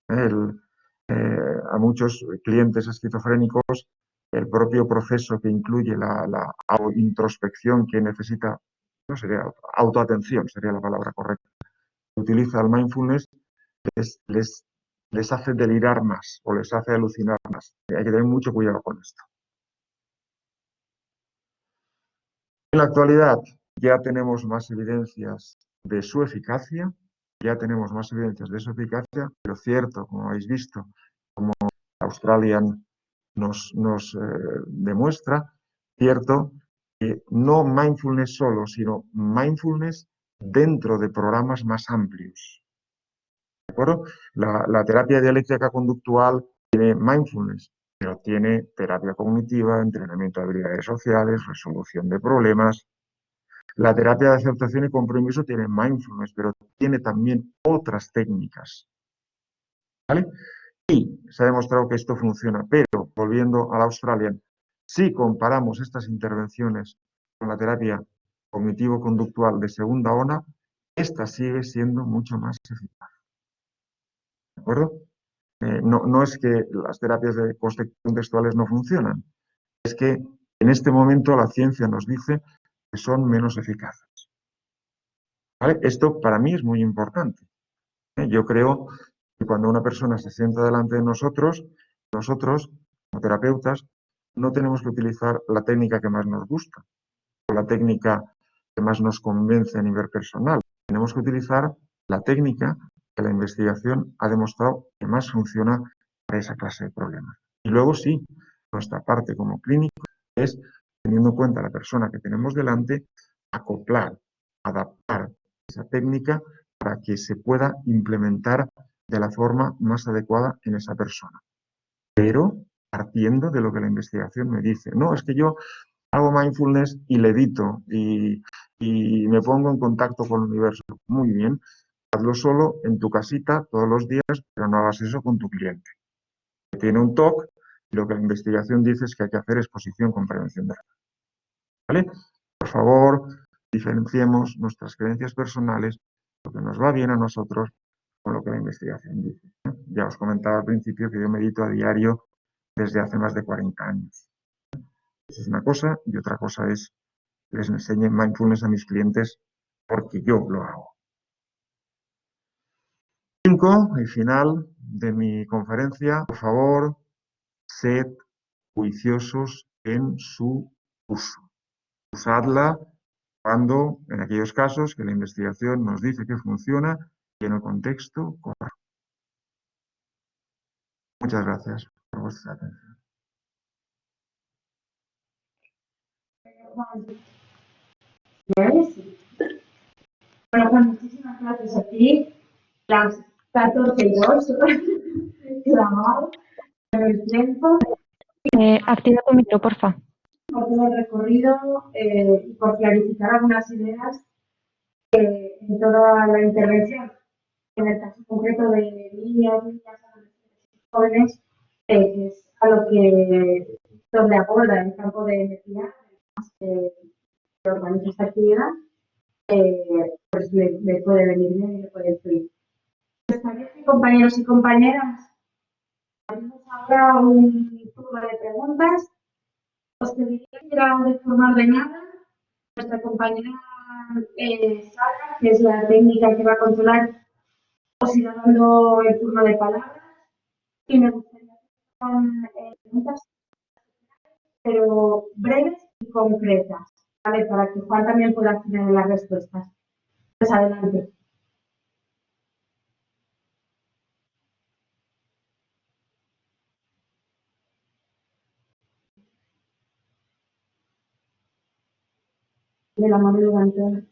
A muchos clientes esquizofrénicos, el propio proceso que incluye la introspección que necesita, no sería autoatención, sería la palabra correcta, utiliza el mindfulness, les hace delirar más o les hace alucinar más. Hay que tener mucho cuidado con esto. En la actualidad ya tenemos más evidencias de su eficacia, pero cierto, como habéis visto, como Australian nos demuestra, cierto no mindfulness solo, sino mindfulness dentro de programas más amplios. ¿De acuerdo? La terapia dialéctica conductual tiene mindfulness, pero tiene terapia cognitiva, entrenamiento de habilidades sociales, resolución de problemas. La terapia de aceptación y compromiso tiene mindfulness, pero tiene también otras técnicas. ¿Vale? Y se ha demostrado que esto funciona, pero volviendo a la Australian, si comparamos estas intervenciones con la terapia cognitivo-conductual de segunda ola, esta sigue siendo mucho más eficaz. ¿De acuerdo? No es que las terapias contextuales no funcionan, es que en este momento la ciencia nos dice que son menos eficaces. ¿Vale? Esto para mí es muy importante. Yo creo que cuando una persona se sienta delante de nosotros, como terapeutas, no tenemos que utilizar la técnica que más nos gusta o la técnica que más nos convence a nivel personal. Tenemos que utilizar la técnica que la investigación ha demostrado que más funciona para esa clase de problemas. Y luego sí, nuestra parte como clínico es, teniendo en cuenta a la persona que tenemos delante, acoplar, adaptar esa técnica para que se pueda implementar de la forma más adecuada en esa persona. Pero partiendo de lo que la investigación me dice. No, es que yo hago mindfulness y levito y me pongo en contacto con el universo. Muy bien, hazlo solo en tu casita todos los días, pero no hagas eso con tu cliente. Tiene un TOC y lo que la investigación dice es que hay que hacer exposición con prevención de riesgo. ¿Vale? Por favor, diferenciemos nuestras creencias personales, lo que nos va bien a nosotros, con lo que la investigación dice. Ya os comentaba al principio que yo medito a diario desde hace más de 40 años. Eso es una cosa, y otra cosa es que les enseñe mindfulness a mis clientes porque yo lo hago. 5, el final de mi conferencia. Por favor, sed juiciosos en su uso. Usadla cuando, en aquellos casos que la investigación nos dice que funciona y en el contexto correcto. Muchas gracias por vuestra atención. Bueno, Juan, muchísimas gracias a ti. Las 14:02 clavado en el tiempo. Activa tu micro, porfa. Por todo el recorrido y por clarificar algunas ideas en toda la intervención. En el caso concreto de niños, niñas, adolescentes, jóvenes, que es a lo que donde aborda el campo de energía que organiza esta actividad, pues le puede venir bien y le puede influir. ¿Les parece, compañeros y compañeras? Haremos ahora un turno de preguntas. Os pediría que era de forma ordenada. Nuestra compañera Sara, que es la técnica que va a controlar, os irá dando el turno de palabras. Y me gustaría hacer preguntas, pero breves y concretas, ¿vale? Para que Juan también pueda tener las respuestas. Pues adelante. De la mano levantó.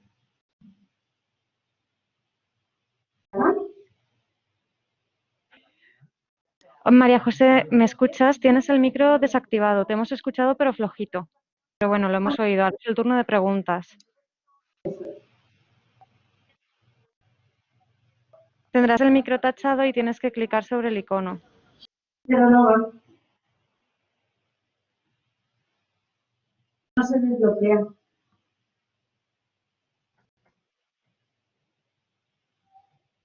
María José, ¿me escuchas? Tienes el micro desactivado. Te hemos escuchado, pero flojito. Pero bueno, lo hemos oído. Ahora es el turno de preguntas. Tendrás el micro tachado y tienes que clicar sobre el icono. Pero no se desbloquea.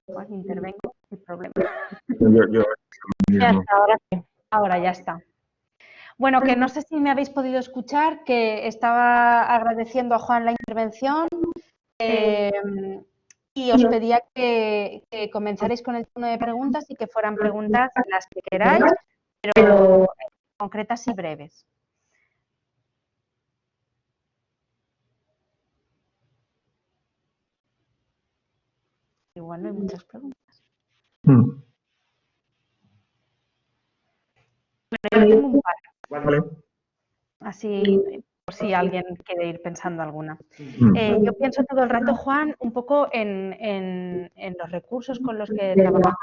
Pues intervengo sin problema. Ya está, ahora sí. Ahora ya está. Bueno, que no sé si me habéis podido escuchar, que estaba agradeciendo a Juan la intervención y os pedía que comenzarais con el turno de preguntas y que fueran preguntas las que queráis, pero concretas y breves. Igual no hay muchas preguntas. Bueno, yo tengo un par. Vale. Así por si alguien quiere ir pensando alguna. Mm. Yo pienso todo el rato, Juan, un poco en los recursos con los que trabajamos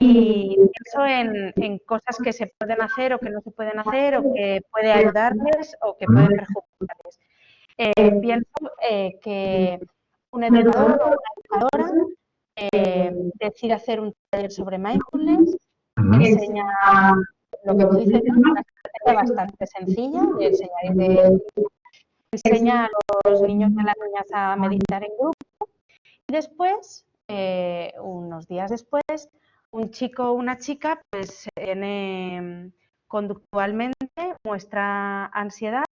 y pienso en cosas que se pueden hacer o que no se pueden hacer o que puede ayudarles o que puede perjudicarles. Pienso que un educador o una educadora decide hacer un taller sobre mindfulness, enseña lo que tú dices, ¿no? Una estrategia bastante sencilla de enseñar y de enseña a los niños y a las niñas a meditar en grupo y después, unos días después, un chico o una chica pues conductualmente muestra ansiedad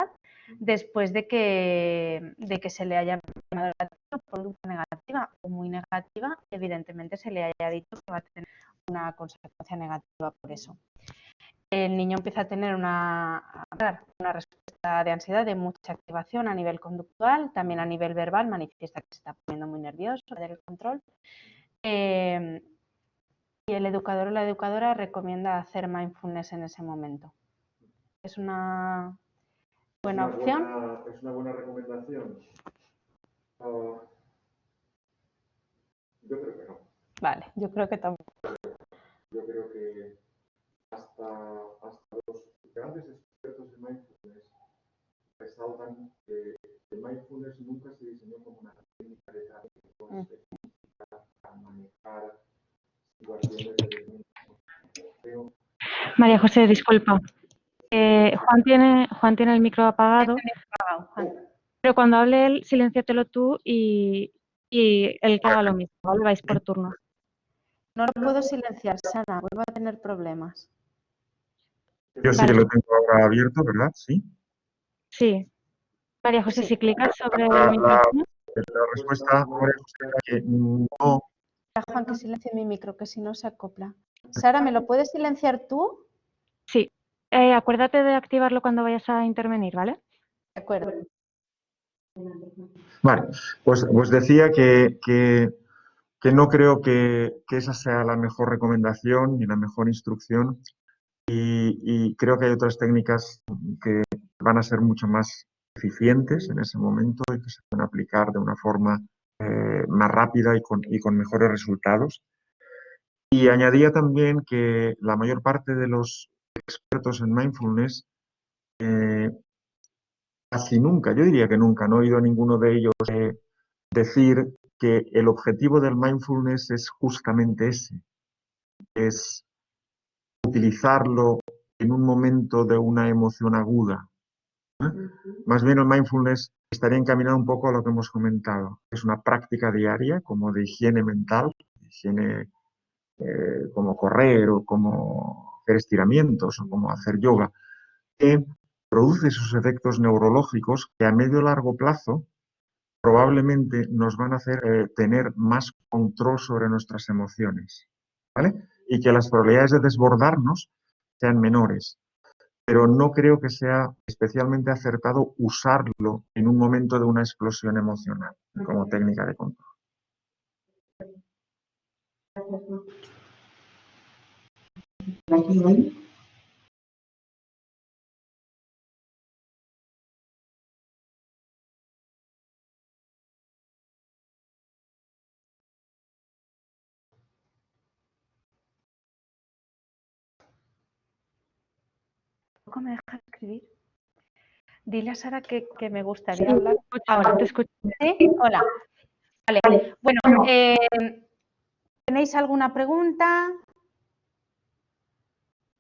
después de que se le haya llamado la atención por conducta negativa o muy negativa, evidentemente se le haya dicho que va a tener una consecuencia negativa por eso. El niño empieza a tener una respuesta de ansiedad, de mucha activación a nivel conductual, también a nivel verbal, manifiesta que se está poniendo muy nervioso, perder el control. Y el educador o la educadora recomienda hacer mindfulness en ese momento. ¿Es una buena opción? ¿Es una buena recomendación? Yo creo que no. Vale, yo creo que tampoco. Yo creo que hasta los grandes expertos en mindfulness resaltan que el mindfulness nunca se diseñó como una técnica de terapia para manejar situaciones de deseo. María José, disculpa. Juan tiene el micro apagado, pero cuando hable él, silénciatelo tú y él que haga lo mismo, ¿vale? Vais por turno. No lo puedo silenciar, Sana, vuelvo a tener problemas. Yo sí que lo tengo ahora abierto, ¿verdad? Sí. Sí. María José, Sí. si clicas sobre el micrófono. La respuesta, María José, era que no. Juan, que silencie mi micro, que si no se acopla. Sara, ¿me lo puedes silenciar tú? Sí. Acuérdate de activarlo cuando vayas a intervenir, ¿vale? De acuerdo. Vale, pues decía que no creo que esa sea la mejor recomendación ni la mejor instrucción y creo que hay otras técnicas que van a ser mucho más eficientes en ese momento y que se pueden aplicar de una forma más rápida y con mejores resultados. Y añadía también que la mayor parte de los expertos en mindfulness casi nunca, yo diría que nunca, no he oído a ninguno de ellos decir que el objetivo del mindfulness es justamente ese, es utilizarlo en un momento de una emoción aguda. Más bien el mindfulness estaría encaminado un poco a lo que hemos comentado. Es una práctica diaria como de higiene mental, higiene como correr o como hacer estiramientos o como hacer yoga, que produce sus efectos neurológicos que a medio y largo plazo probablemente nos van a hacer tener más control sobre nuestras emociones, ¿vale? Y que las probabilidades de desbordarnos sean menores. Pero no creo que sea especialmente acertado usarlo en un momento de una explosión emocional como técnica de control. ¿Tampoco me deja escribir? Dile a Sara que me gustaría hablar. Ahora te escucho. ¿Sí? Hola. Vale. Bueno, ¿tenéis alguna pregunta?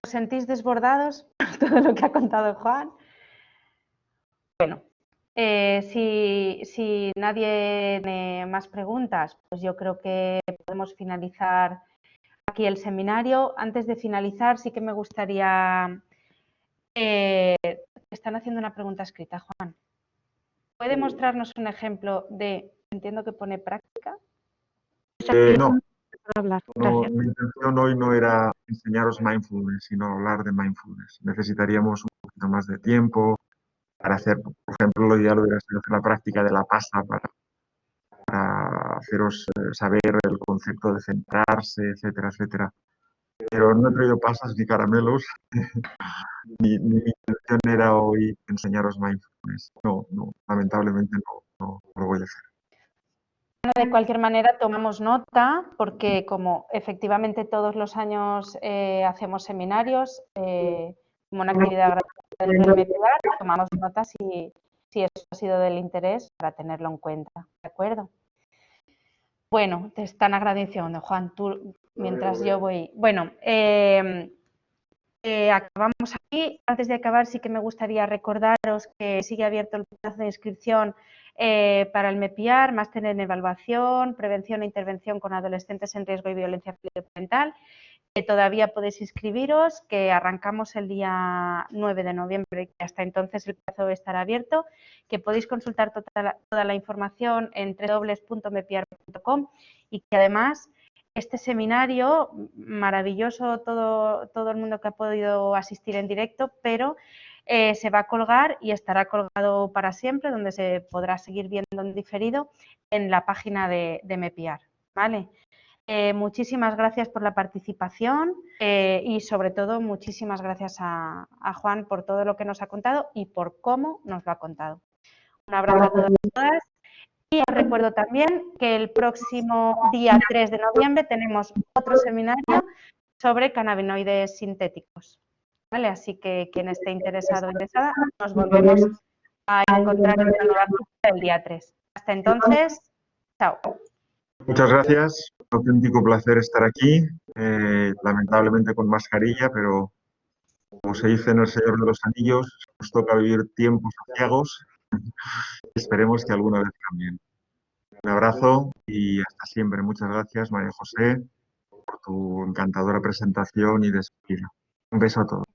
¿Os sentís desbordados por todo lo que ha contado Juan? Bueno, si nadie tiene más preguntas, pues yo creo que podemos finalizar aquí el seminario. Antes de finalizar, sí que me gustaría... están haciendo una pregunta escrita, Juan. ¿Puede mostrarnos un ejemplo de, entiendo que pone práctica? No, Gracias. mi intención hoy no era enseñaros mindfulness, sino hablar de mindfulness. Necesitaríamos un poquito más de tiempo para hacer, por ejemplo, lo ideal hubiera sido hacer la práctica de la pasa para haceros saber el concepto de centrarse, etcétera, etcétera. Pero no he traído pasas ni caramelos mi intención era hoy enseñaros mindfulness. No, lamentablemente no lo voy a hacer. De cualquier manera, tomamos nota porque como efectivamente todos los años hacemos seminarios como una actividad gratuita dentro del MEPIAR, tomamos nota si eso ha sido del interés para tenerlo en cuenta, ¿de acuerdo? Bueno, te están agradeciendo, Juan, tú mientras yo voy... Bueno, acabamos aquí. Antes de acabar, sí que me gustaría recordaros que sigue abierto el plazo de inscripción para el MEPIAR, máster en evaluación, prevención e intervención con adolescentes en riesgo y violencia parental. Todavía podéis inscribiros, que arrancamos el día 9 de noviembre, que hasta entonces el plazo estará abierto, que podéis consultar toda la información en www.mepiar.com y que además este seminario, maravilloso todo el mundo que ha podido asistir en directo, pero se va a colgar y estará colgado para siempre, donde se podrá seguir viendo en diferido en la página de MEPIAR, ¿vale? Muchísimas gracias por la participación y sobre todo muchísimas gracias a Juan por todo lo que nos ha contado y por cómo nos lo ha contado. Un abrazo a todas y todas. Y os recuerdo también que el próximo día 3 de noviembre tenemos otro seminario sobre cannabinoides sintéticos, ¿vale? Así que quien esté interesado o interesada, nos volvemos a encontrar en una nueva cita el día 3. Hasta entonces, chao. Muchas gracias, un auténtico placer estar aquí, lamentablemente con mascarilla, pero como se dice en El Señor de los Anillos, nos toca vivir tiempos aciagos. Esperemos que alguna vez cambien. Un abrazo y hasta siempre. Muchas gracias, María José, por tu encantadora presentación y despedida. Un beso a todos.